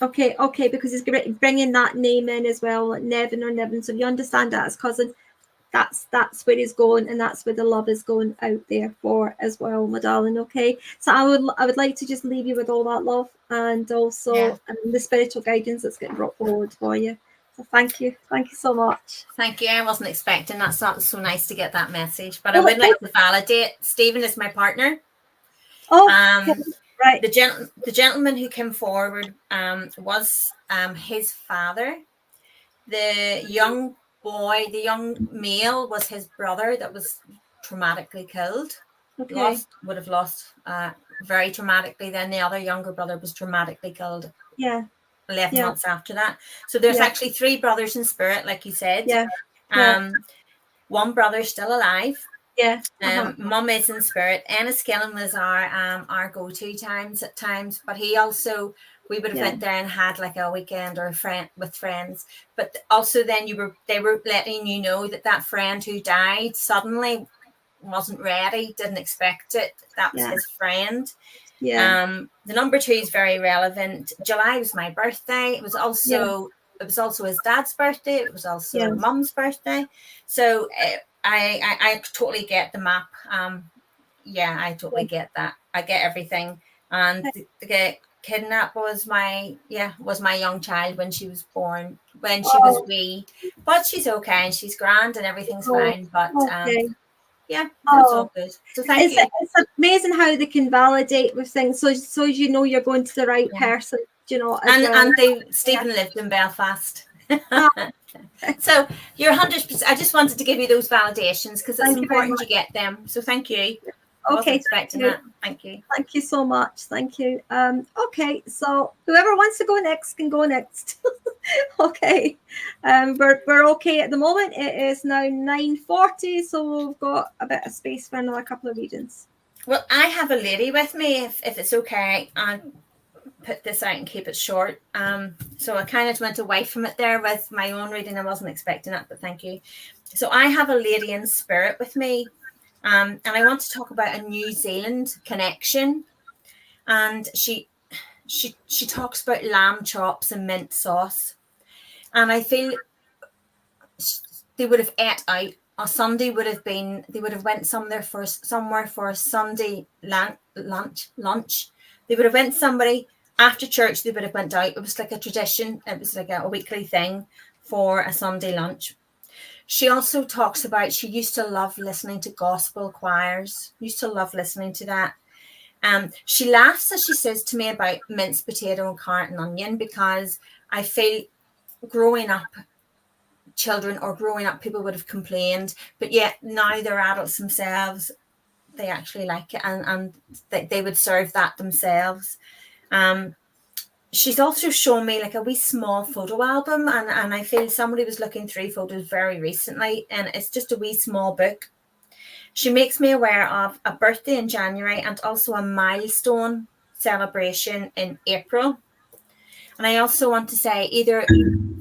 Okay, because he's bringing that name in as well, like Nevin or Niven. So if you understand that as cousin, that's where he's going, and that's where the love is going out there for as well, my darling. Okay, so I would like to just leave you with all that love and also the spiritual guidance that's getting brought forward for you. So thank you so much. Thank you. I wasn't expecting that. So so nice to get that message, but I would like to validate. Stephen is my partner. Oh, right. The gentleman who came forward was his father. The young male was his brother that was traumatically killed. Okay. Would have lost very traumatically. Then the other younger brother was traumatically killed. Yeah. 11 months after that. So there's actually 3 brothers in spirit, like you said. Yeah. One brother's still alive. Yeah. Mum is in spirit. Enniskillen was our go-to at times, but he also, we would have went there and had like a weekend or with friends. But also then they were letting you know that friend who died suddenly wasn't ready, didn't expect it. That was his friend. Yeah. The number 2 is very relevant. July was my birthday. It was also his dad's birthday. It was also Mum's birthday. So I totally get the map. I totally get that. I get everything. And the kidnap was my young child when she was born, when she was wee. But she's okay and she's grand and everything's fine. But it's all good. So thank you. It's amazing how they can validate with things. So you know you're going to the right person. You know, and Stephen lived in Belfast. So you're 100%. I just wanted to give you those validations because it's important you get them. So thank you. wasn't expecting that. Thank you. Thank you so much. Thank you. Okay, so whoever wants to go next can go next. Okay. We're okay at the moment. It is now 9:40, so we've got a bit of space for another couple of readings. Well, I have a lady with me, if it's okay. I'll put this out and keep it short. So I kind of went away from it there with my own reading. I wasn't expecting it, but thank you. So I have a lady in spirit with me. And I want to talk about a New Zealand connection. And she talks about lamb chops and mint sauce. And I feel they would have ate out. A Sunday would have been, they would have went somewhere for a Sunday lunch. They would have went somebody after church. They would have went out. It was like a tradition. It was like a weekly thing for a Sunday lunch. She also talks about she used to love listening to gospel choirs. Used to love listening to that. She laughs as she says to me about minced potato and carrot and onion, because I feel growing up, people would have complained, but yet now they're adults themselves, they actually like it, and they would serve that themselves. She's also shown me like a wee small photo album, and I feel somebody was looking through photos very recently, and it's just a wee small book. She makes me aware of a birthday in January and also a milestone celebration in April. And I also want to say either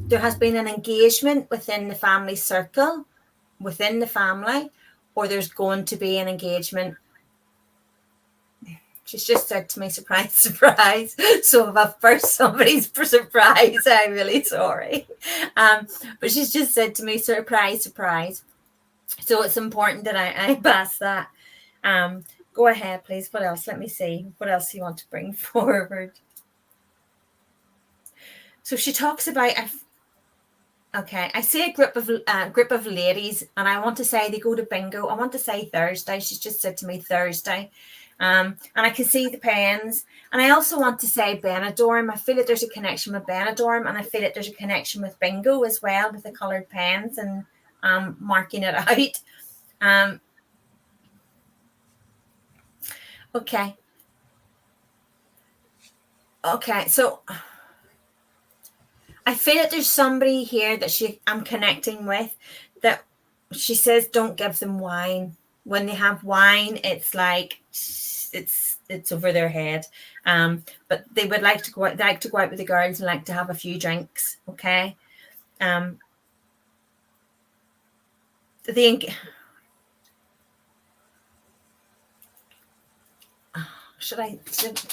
there has been an engagement within the family circle, within the family, or there's going to be an engagement. She's just said to me, surprise, surprise. So if I've burst somebody's surprise, I'm really sorry. But she's just said to me, surprise, surprise. So it's important that I pass that. Go ahead, please. What else? Let me see. What else you want to bring forward? So she talks about, okay, I see a group of ladies, and I want to say they go to bingo. I want to say Thursday. She's just said to me Thursday. And I can see the pens. And I also want to say Benidorm. I feel that there's a connection with Benidorm, and I feel that there's a connection with bingo as well, with the coloured pens and marking it out. Okay. Okay, so I feel that there's somebody here that I'm connecting with, that she says don't give them wine. When they have wine, it's like it's over their head. But they would like to go out with the girls and like to have a few drinks. Okay. Do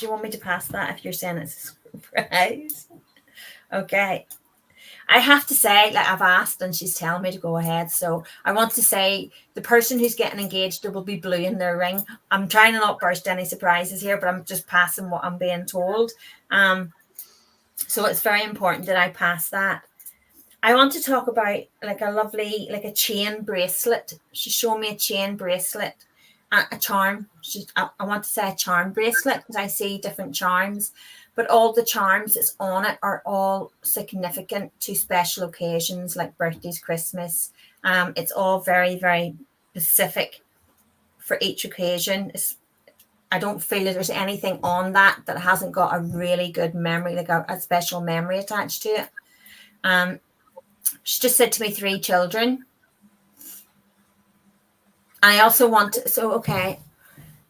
you want me to pass that if you're saying it's a surprise? Okay. I have to say, like, I've asked and she's telling me to go ahead. So I want to say the person who's getting engaged, there will be blue in their ring. I'm trying to not burst any surprises here, but I'm just passing what I'm being told. So it's very important that I pass that. I want to talk about like a lovely, like a chain bracelet. She showed me a chain bracelet, a charm. I want to say a charm bracelet because I see different charms. But all the charms that's on it are all significant to special occasions like birthdays, Christmas. It's all very, very specific for each occasion. I don't feel that there's anything on that hasn't got a really good memory, like a special memory attached to it. She just said to me 3 children. I also want to,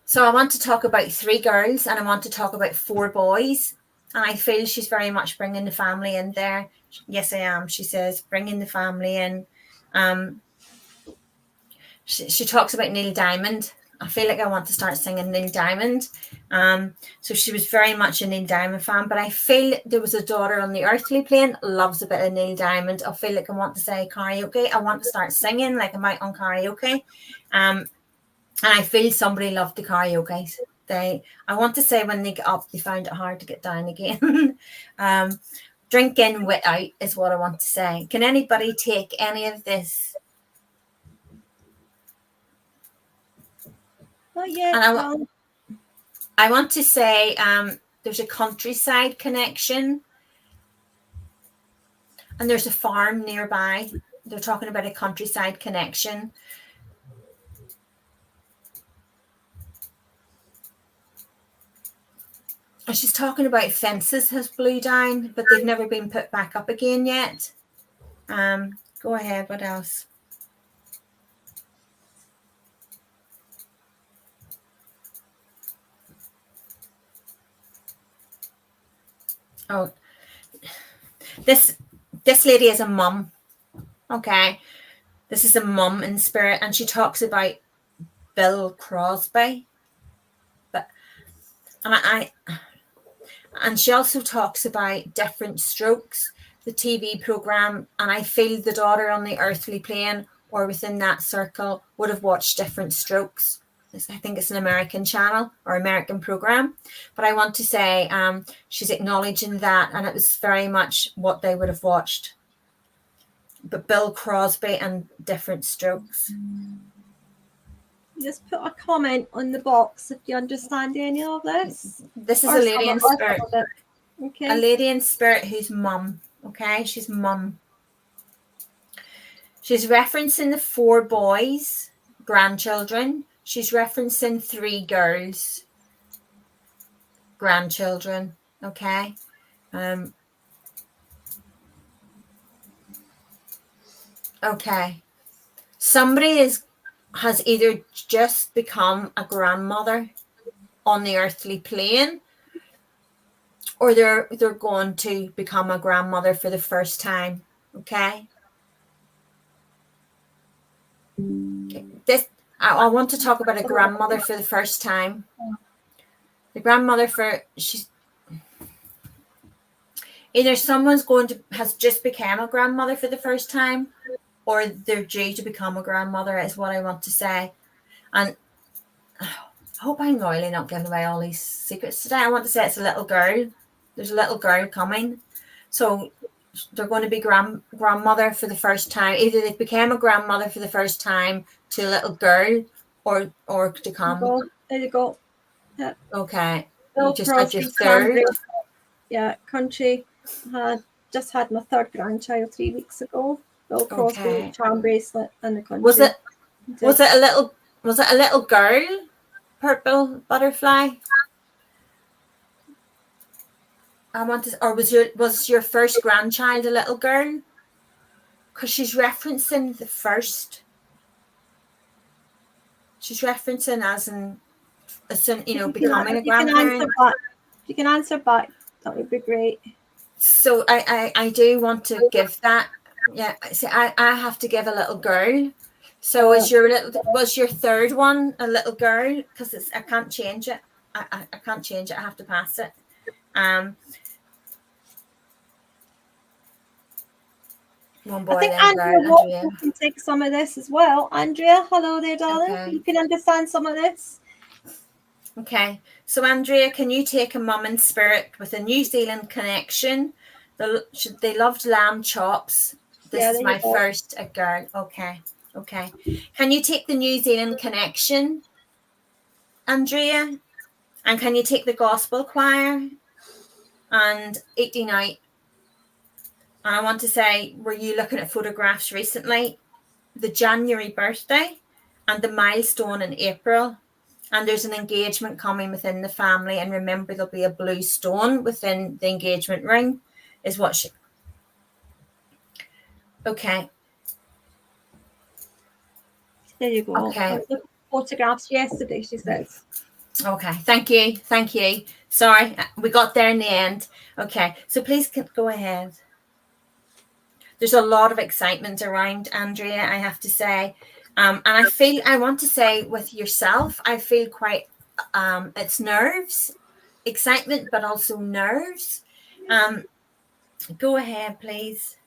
So I want to talk about 3 girls and I want to talk about 4 boys. And I feel she's very much bringing the family in there. Yes, I am. She says, bringing the family in. She talks about Neil Diamond. I feel like I want to start singing Neil Diamond. So she was very much a Neil Diamond fan. But I feel there was a daughter on the earthly plane, loves a bit of Neil Diamond. I feel like I want to say karaoke. I want to start singing like I'm out on karaoke. And I feel somebody loved the karaoke. I want to say when they get up, they found it hard to get down again. Drink in, wit out is what I want to say. Can anybody take any of this? Not yet. And I want to say there's a countryside connection. And there's a farm nearby. They're talking about a countryside connection. And she's talking about fences has blew down, but they've never been put back up again yet. Go ahead. What else? Oh, this lady is a mum. Okay, this is a mum in spirit, and she talks about Bill Crosby. And she also talks about Different Strokes, the TV program, and I feel the daughter on the earthly plane or within that circle would have watched Different Strokes. I think it's an American channel or American program, but I want to say she's acknowledging that, and it was very much what they would have watched. But Bill Crosby and Different Strokes. Just put a comment on the box if you understand any of this. This is a lady in spirit. Okay. A lady in spirit who's mum. Okay, she's mum. She's referencing the 4 boys, grandchildren. She's referencing 3 girls, grandchildren. Okay. Okay. Somebody has either just become a grandmother on the earthly plane, or they're going to become a grandmother for the first time. Okay. This I want to talk about a grandmother for the first time. The grandmother she's either someone's has just become a grandmother for the first time, or they're due to become a grandmother, is what I want to say. And I hope I'm really not giving away all these secrets today. I want to say it's a little girl. There's a little girl coming. So they're going to be grandmother for the first time. Either they became a grandmother for the first time to a little girl, or to come. There you go. Yeah. Okay. Bill You just had your Crosby, third. Yeah, country. Just had my 3rd grandchild 3 weeks ago. Bill Crosby, Okay. charm bracelet, and the country. Was it a little girl? Purple butterfly. Was your first grandchild a little girl? Because she's referencing the first. She's referencing as in becoming a grandparent. You can answer back. That would be great. So I do want to give that. Yeah. See, I have to give a little girl. So was your 3rd one a little girl? Because I can't change it. I can't change it. I have to pass it. One boy, I think then Andrea can take some of this as well. Andrea, hello there, darling. Okay. You can understand some of this. Okay. So Andrea, can you take a mum in spirit with a New Zealand connection? They loved lamb chops. This is my first girl. Okay. Okay. Can you take the New Zealand connection, Andrea? And can you take the gospel choir and 89? And I want to say, were you looking at photographs recently? The January birthday and the milestone in April. And there's an engagement coming within the family. And remember, there'll be a blue stone within the engagement ring, is what she... Okay. There you go. Okay. I took photographs yesterday, she says. Okay. Thank you. Thank you. Sorry, we got there in the end. Okay. So please go ahead. There's a lot of excitement around Andrea, I have to say. And I want to say with yourself, I feel quite, it's nerves, excitement, but also nerves. Go ahead, please.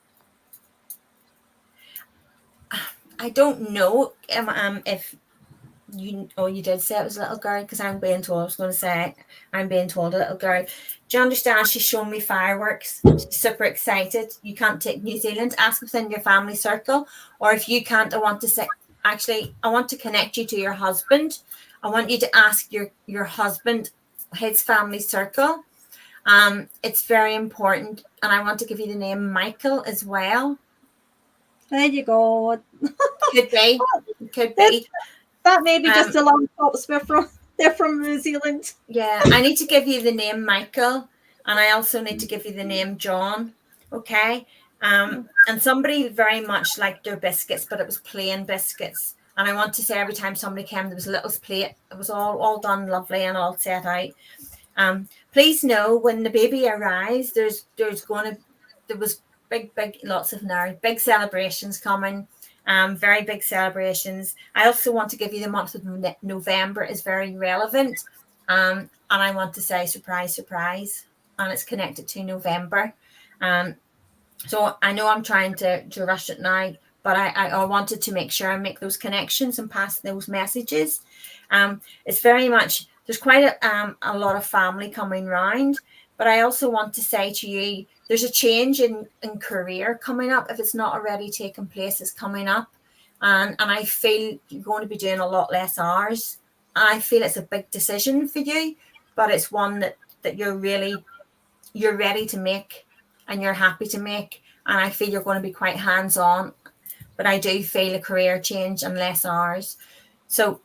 I don't know if you did say it was a little girl, because I'm being told, I was going to say, I'm being told a little girl. Do you understand? She's showing me fireworks. She's super excited. You can't take New Zealand. Ask within your family circle. Or if you can't, I want to say, actually, I want to connect you to your husband. I want you to ask your husband, his family circle. It's very important. And I want to give you the name Michael as well. There you go. Could be. That may be just a long top swiffer. They're from New Zealand. Yeah, I need to give you the name Michael, and I also need to give you the name John. Okay. And somebody very much liked their biscuits, but it was plain biscuits. And I want to say every time somebody came, there was a little plate. It was all done lovely and all set out. Please know when the baby arrives, there was big lots of big celebrations coming. Very big celebrations. I also want to give you the month of November is very relevant. And I want to say surprise, and it's connected to November. So I know I'm trying to rush it now, but I wanted to make sure I make those connections and pass those messages. It's very much, there's quite a lot of family coming round, but I also want to say to you, there's a change in career coming up. If it's not already taken place, it's coming up. And I feel you're going to be doing a lot less hours. I feel it's a big decision for you, but it's one that you're ready to make and you're happy to make. And I feel you're going to be quite hands-on, but I do feel a career change and less hours. So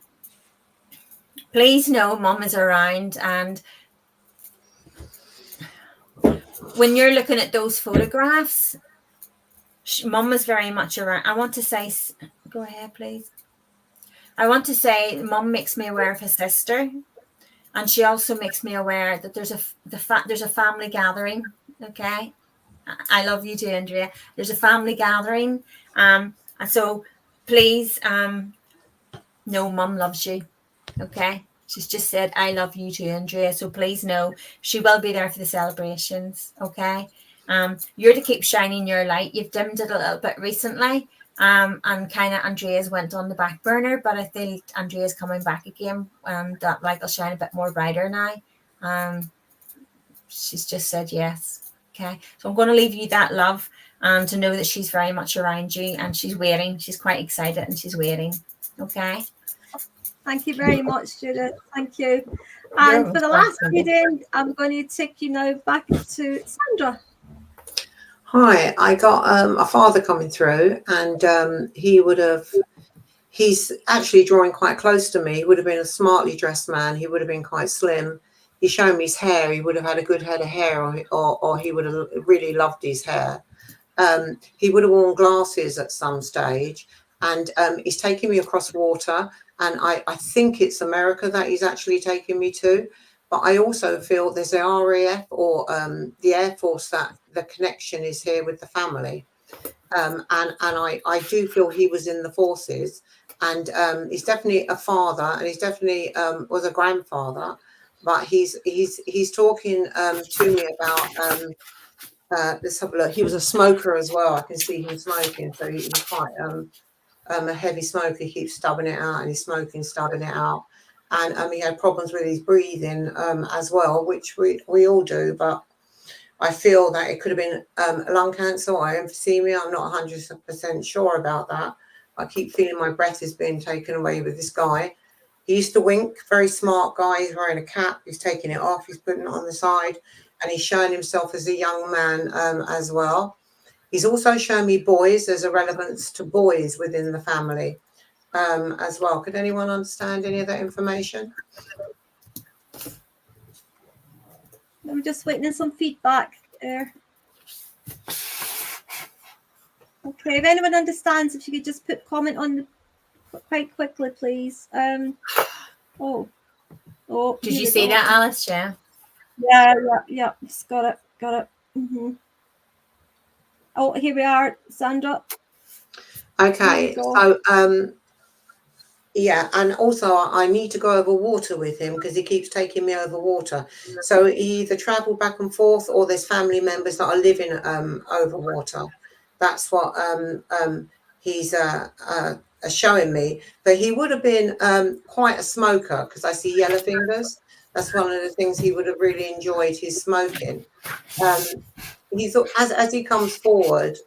please know Mum is around, and when you're looking at those photographs, Mum is very much around. I want to say, go ahead, please. I want to say Mum makes me aware of her sister, and she also makes me aware that there's a family gathering. Okay, I love you too, Andrea. There's a family gathering, and so please know Mum loves you. Okay, she's just said I love you too, Andrea. So please know she will be there for the celebrations. Okay, you're to keep shining your light. You've dimmed it a little bit recently. And kind of Andrea's went on the back burner, but I think Andrea's coming back again, and that light will shine a bit more brighter now. She's just said yes. Okay, so I'm going to leave you that love, and to know that she's very much around you, and she's waiting. She's quite excited, and she's waiting. Okay. Thank you very much, Judith. Thank you. And for the last reading, I'm going to take you now back to Sandra. Hi, I got a father coming through, and he's actually drawing quite close to me. He would have been a smartly dressed man. He would have been quite slim. He showed me his hair. He would have had a good head of hair, or he would have really loved his hair. He would have worn glasses at some stage, and he's taking me across water, and I think it's America that he's actually taking me to. But I also feel there's the RAF or the Air Force that the connection is here with the family. And I do feel he was in the forces, and he's definitely a father, and he's definitely was a grandfather. But he's talking to me about let's have a look. He was a smoker as well. I can see him smoking, so he's quite a heavy smoker. He keeps stubbing it out, and he's smoking, stubbing it out. And he had problems with his breathing as well, which we all do. But I feel that it could have been lung cancer or emphysema. I'm not 100% sure about that. I keep feeling my breath is being taken away with this guy. He used to wink, very smart guy. He's wearing a cap. He's taking it off. He's putting it on the side. And he's showing himself as a young man as well. He's also showing me boys. There's a relevance to boys within the family. As well. Could anyone understand any of that information? I'm just waiting on some feedback there. Okay, if anyone understands, if you could just put comment on quite quickly, please. Oh, did you see that, Alice? Yeah. Just got it. Mm-hmm. Oh, here we are, Sandra. Okay, so yeah, and also I need to go over water with him because he keeps taking me over water. So he either travel back and forth, or there's family members that are living over water. That's what he's showing me. But he would have been quite a smoker, because I see yellow fingers. That's one of the things he would have really enjoyed, his smoking. He's as he comes forward,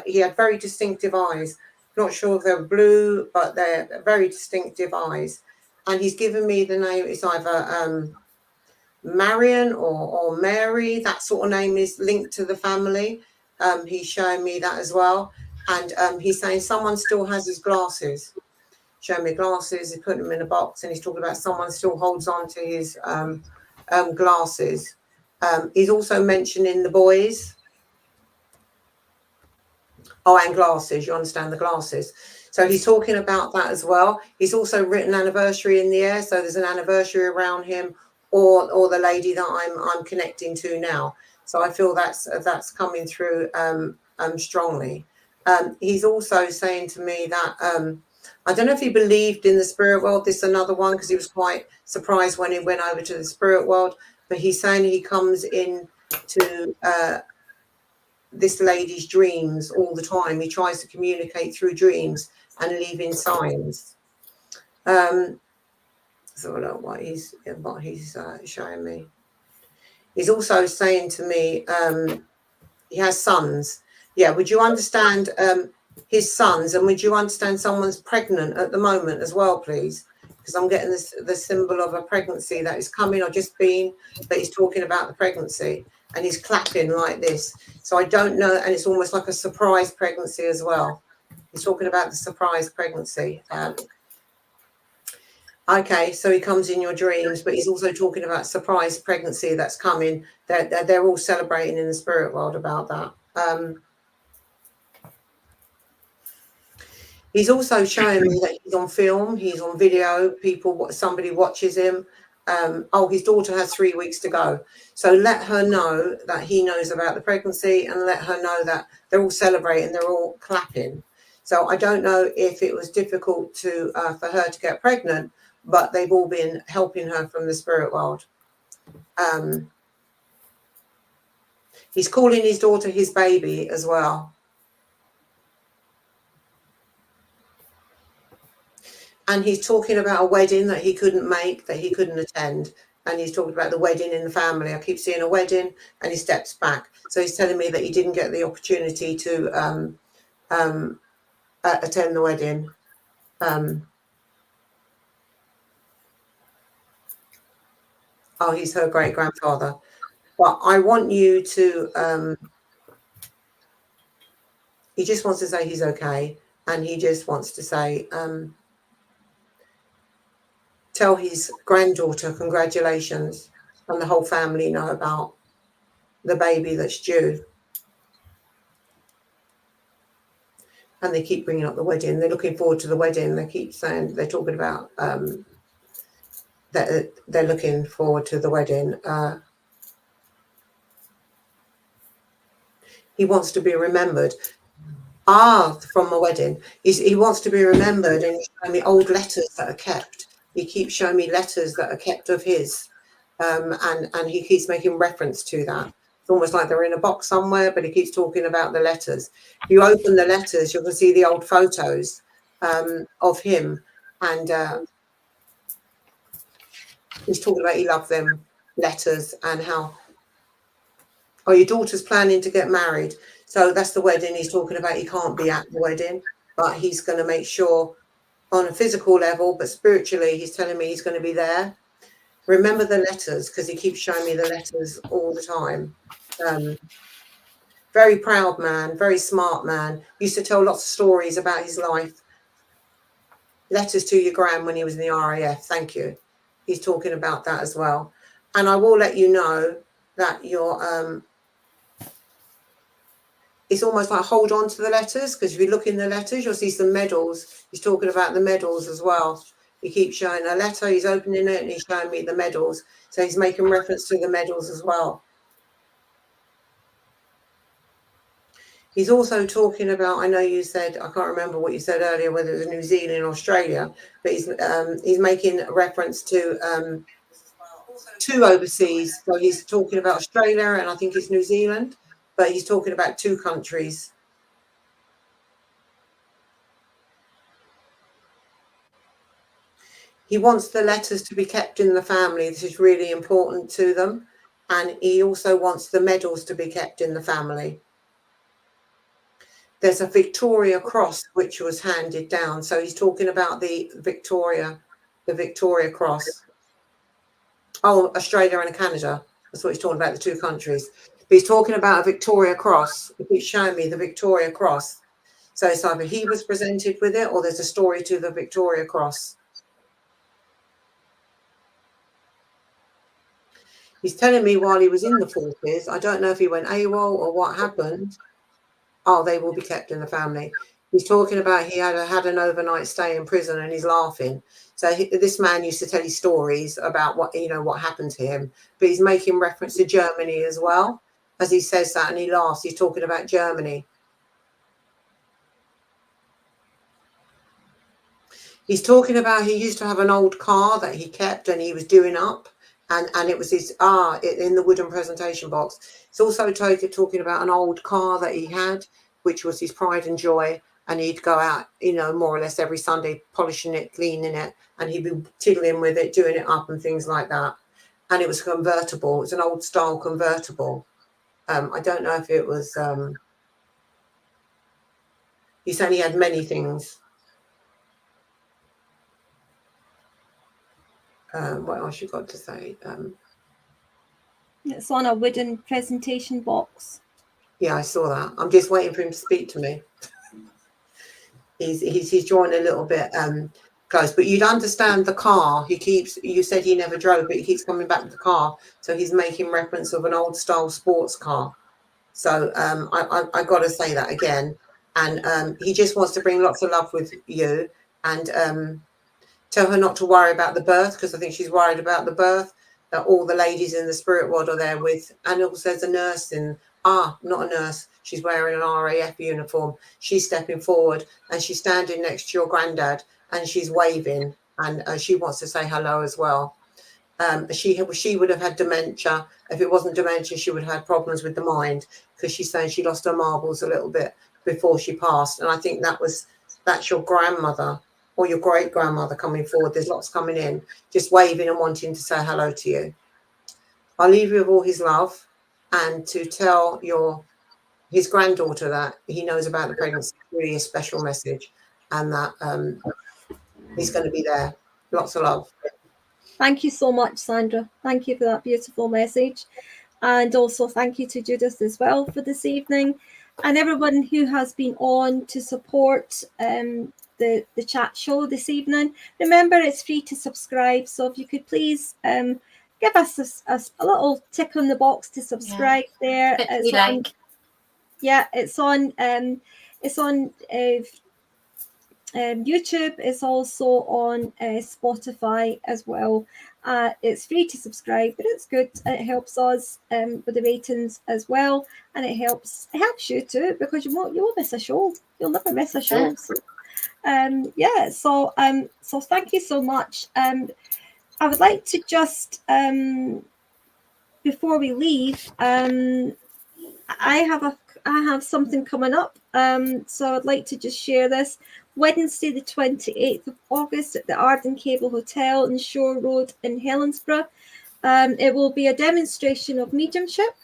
he had very distinctive eyes. Not sure if they're blue, but they're very distinctive eyes. And he's given me the name. It's either Marion or Mary. That sort of name is linked to the family. He's showing me that as well. And he's saying someone still has his glasses. showing me glasses. He's putting them in a box, and he's talking about someone still holds on to his glasses. He's also mentioning the boys. Oh, and glasses. You understand the glasses. So he's talking about that as well. He's also written anniversary in the air. So there's an anniversary around him, or the lady that I'm connecting to now. So I feel that's coming through strongly. He's also saying to me that I don't know if he believed in the spirit world. This is another one, because he was quite surprised when he went over to the spirit world. But he's saying he comes in to this lady's dreams all the time. He tries to communicate through dreams and leaving signs. So look what he's showing me. He's also saying to me he has sons. Yeah, would you understand his sons, and would you understand someone's pregnant at the moment as well, please? Because I'm getting the symbol of a pregnancy that is coming or just been, but he's talking about the pregnancy, and he's clapping like this. So I don't know, and it's almost like a surprise pregnancy as well. He's talking about the surprise pregnancy. Okay, so he comes in your dreams, but he's also talking about surprise pregnancy that's coming. They're all celebrating in the spirit world about that. He's also showing me that he's on film, he's on video, somebody watches him. Oh, his daughter has 3 weeks to go. So let her know that he knows about the pregnancy, and let her know that they're all celebrating, they're all clapping. So I don't know if it was difficult for her to get pregnant, but they've all been helping her from the spirit world. He's calling his daughter his baby as well. And he's talking about a wedding that he couldn't make, that he couldn't attend. And he's talking about the wedding in the family. I keep seeing a wedding, and he steps back. So he's telling me that he didn't get the opportunity to attend the wedding. Oh, he's her great-grandfather. But I want you to... he just wants to say he's okay. And he just wants to say... tell his granddaughter congratulations, and the whole family know about the baby that's due. And they keep bringing up the wedding. They're looking forward to the wedding. They keep saying, they're talking about that they're looking forward to the wedding. He wants to be remembered. From a wedding. He wants to be remembered, and he's showing me old letters that are kept. He keeps showing me letters that are kept of his, and he keeps making reference to that. It's almost like they're in a box somewhere, but he keeps talking about the letters. If you open the letters, you can see the old photos of him, and he's talking about he loved them letters, and how, oh, your daughter's planning to get married. So that's the wedding he's talking about. He can't be at the wedding, but he's going to make sure on a physical level, but spiritually, he's telling me he's going to be there. Remember the letters, because he keeps showing me the letters all the time. Very proud man, very smart man. Used to tell lots of stories about his life. Letters to your gran when he was in the RAF. Thank you. He's talking about that as well. And I will let you know that you're... it's almost like hold on to the letters, because if you look in the letters, you'll see some medals. He's talking about the medals as well. He keeps showing a letter, he's opening it, and he's showing me the medals. So he's making reference to the medals as well. He's also talking about, I know you said, I can't remember what you said earlier, whether it was New Zealand or Australia, but he's making reference to two overseas. So he's talking about Australia, and I think it's New Zealand. But he's talking about two countries. He wants the letters to be kept in the family. This is really important to them. And he also wants the medals to be kept in the family. There's a Victoria Cross which was handed down. So he's talking about the Victoria Cross. Oh, Australia and Canada. That's what he's talking about, the two countries. But he's talking about a Victoria Cross. He's showing me the Victoria Cross. So it's either he was presented with it or there's a story to the Victoria Cross. He's telling me while he was in the forces, I don't know if he went AWOL or what happened. Oh, they will be kept in the family. He's talking about he had an overnight stay in prison and he's laughing. So this man used to tell his stories about what happened to him, but he's making reference to Germany as well. As he says that and he laughs, he's talking about Germany. He's talking about he used to have an old car that he kept and he was doing up. And it was his in the wooden presentation box. It's also talking about an old car that he had, which was his pride and joy. And he'd go out, more or less every Sunday, polishing it, cleaning it, and he'd be tiddling with it, doing it up and things like that. And it was convertible. It was an old style convertible. I don't know if it was. He said he had many things. What else you got to say? It's on a wooden presentation box. Yeah, I saw that. I'm just waiting for him to speak to me. He's drawing a little bit close, but you'd understand the car. You said he never drove, but he keeps coming back to the car. So he's making reference of an old style sports car. So I got to say that again. And he just wants to bring lots of love with you and tell her not to worry about the birth, because I think she's worried about the birth, that all the ladies in the spirit world are there with, and also there's a nurse not a nurse. She's wearing an RAF uniform. She's stepping forward and she's standing next to your granddad and she's waving and she wants to say hello as well. She would have had dementia. If it wasn't dementia, she would have had problems with the mind, because she's saying she lost her marbles a little bit before she passed. And I think that's your grandmother or your great-grandmother coming forward. There's lots coming in, just waving and wanting to say hello to you. I'll leave you with all his love and to tell his granddaughter that he knows about the pregnancy. It's really a special message, and that he's going to be there. Lots of love. Thank you so much, Sandra. Thank you for that beautiful message. And also thank you to Judith as well for this evening, and everyone who has been on to support the chat show this evening. Remember, it's free to subscribe, so if you could please give us a little tick on the box to subscribe there. It's on YouTube. It's also on Spotify as well. It's free to subscribe, but it's good. It helps us with the ratings as well, and it helps you too, because you won't miss a show. You'll never miss a show. So thank you so much. I would like to just before we leave, I have something coming up. So I'd like to just share this. Wednesday, the 28th of August at the Arden Cable Hotel in Shore Road in Helensburgh. It will be a demonstration of mediumship,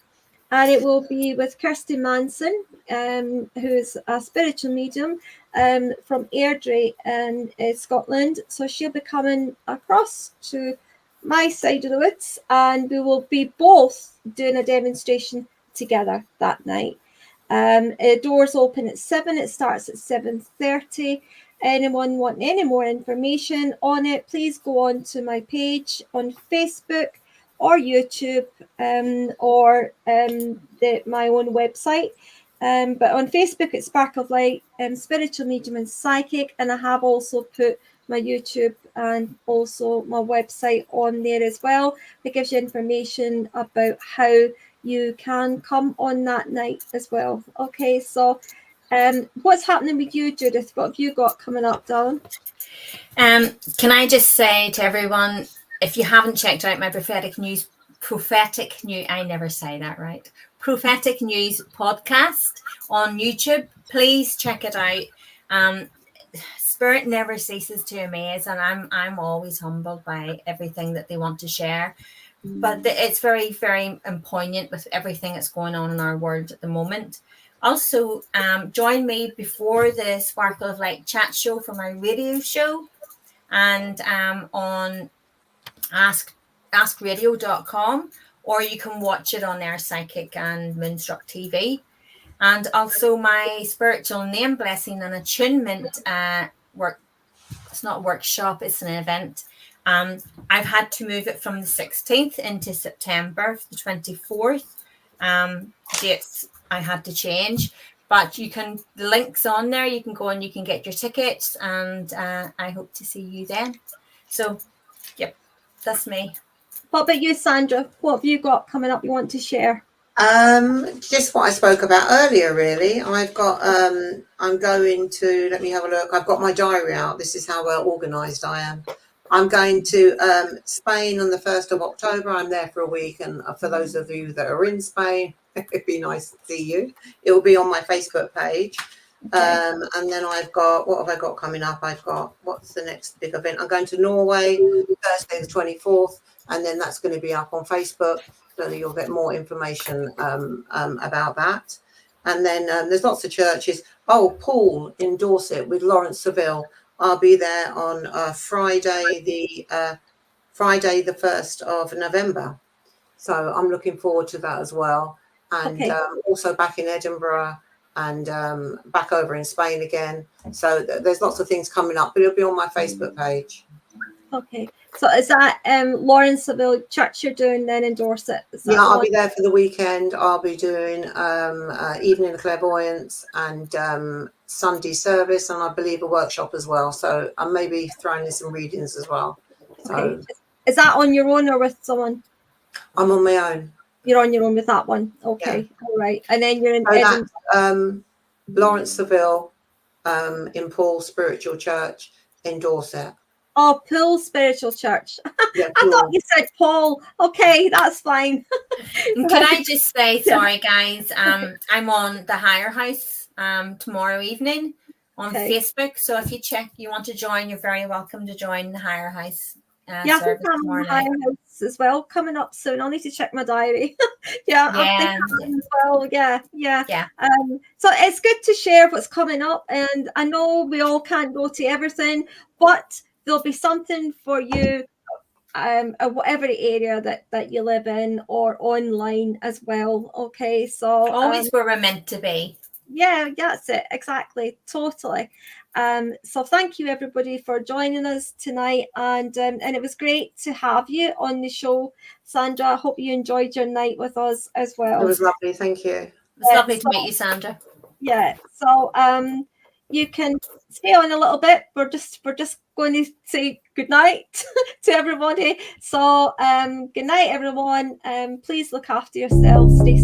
and it will be with Kirsty Manson, who is a spiritual medium from Airdrie in Scotland. So she'll be coming across to my side of the woods, and we will be both doing a demonstration together that night. Doors open at 7. It starts at 7:30. Anyone want any more information on it, please go on to my page on Facebook or YouTube or my own website. But on Facebook, it's Spark of Light, Spiritual Medium and Psychic, and I have also put my YouTube and also my website on there as well. It gives you information about how you can come on that night as well. Okay, so what's happening with you, Judith? What have you got coming up, darling? Can I just say to everyone, if you haven't checked out my prophetic news, I never say that right, prophetic news podcast on YouTube, please check it out. Spirit never ceases to amaze, and I'm always humbled by everything that they want to share. But it's very, very poignant with everything that's going on in our world at the moment. Also, join me before the Sparkle of Light chat show for my radio show, and on askradio.com, or you can watch it on Air Psychic and Moonstruck TV. And also my spiritual name blessing and attunement work. It's not a workshop, it's an event. I've had to move it from the 16th into September, the 24th. Dates I had to change, but the link's on there. You can go and you can get your tickets, and I hope to see you then. So, yep, that's me. What about you, Sandra? What have you got coming up you want to share? Just what I spoke about earlier, really. I've got, I'm going to, let me have a look. I've got my diary out. This is how well organized I am. I'm going to Spain on the 1st of October. I'm there for a week. And for those of you that are in Spain, it'd be nice to see you. It will be on my Facebook page. Okay. And then I've got, what have I got coming up? I've got, what's the next big event? I'm going to Norway Thursday the 24th. And then that's going to be up on Facebook. So you'll get more information about that. And then there's lots of churches. Oh, Paul in Dorset with Lawrence Seville. I'll be there on Friday the 1st of November. So I'm looking forward to that as well. And okay. Also back in Edinburgh and back over in Spain again. So there's lots of things coming up, but it'll be on my Facebook page. Okay. So is that Lawrence Seville Church you're doing then in Dorset? Yeah, I'll be there for the weekend. I'll be doing evening of clairvoyance and Sunday service, and I believe a workshop as well. So I may be throwing in some readings as well. So, okay. Is that on your own or with someone? I'm on my own. You're on your own with that one. Okay. Yeah. All right. And then you're in Edinburgh. Lawrence Seville in Paul Spiritual Church in Dorset. Oh, Paul Spiritual Church. Yeah, I thought you said Paul. Okay, that's fine. Can I just say, sorry guys, I'm on the Higher House tomorrow evening on Facebook. So if you want to join, you're very welcome to join the Higher House. Yeah, I think I'm on the Higher House as well, coming up soon. I'll need to check my diary. I think I'm as well. Yeah. So it's good to share what's coming up, and I know we all can't go to everything, but there'll be something for you, whatever area that you live in, or online as well. Okay, so always where we're meant to be. Yeah, that's it. Exactly. Totally. So thank you everybody for joining us tonight, and it was great to have you on the show, Sandra. I hope you enjoyed your night with us as well. It was lovely. Thank you. It was lovely to meet you, Sandra. Yeah. So you can stay on a little bit. We're just going to say good night to everybody. So good night, everyone. Please look after yourselves. Stay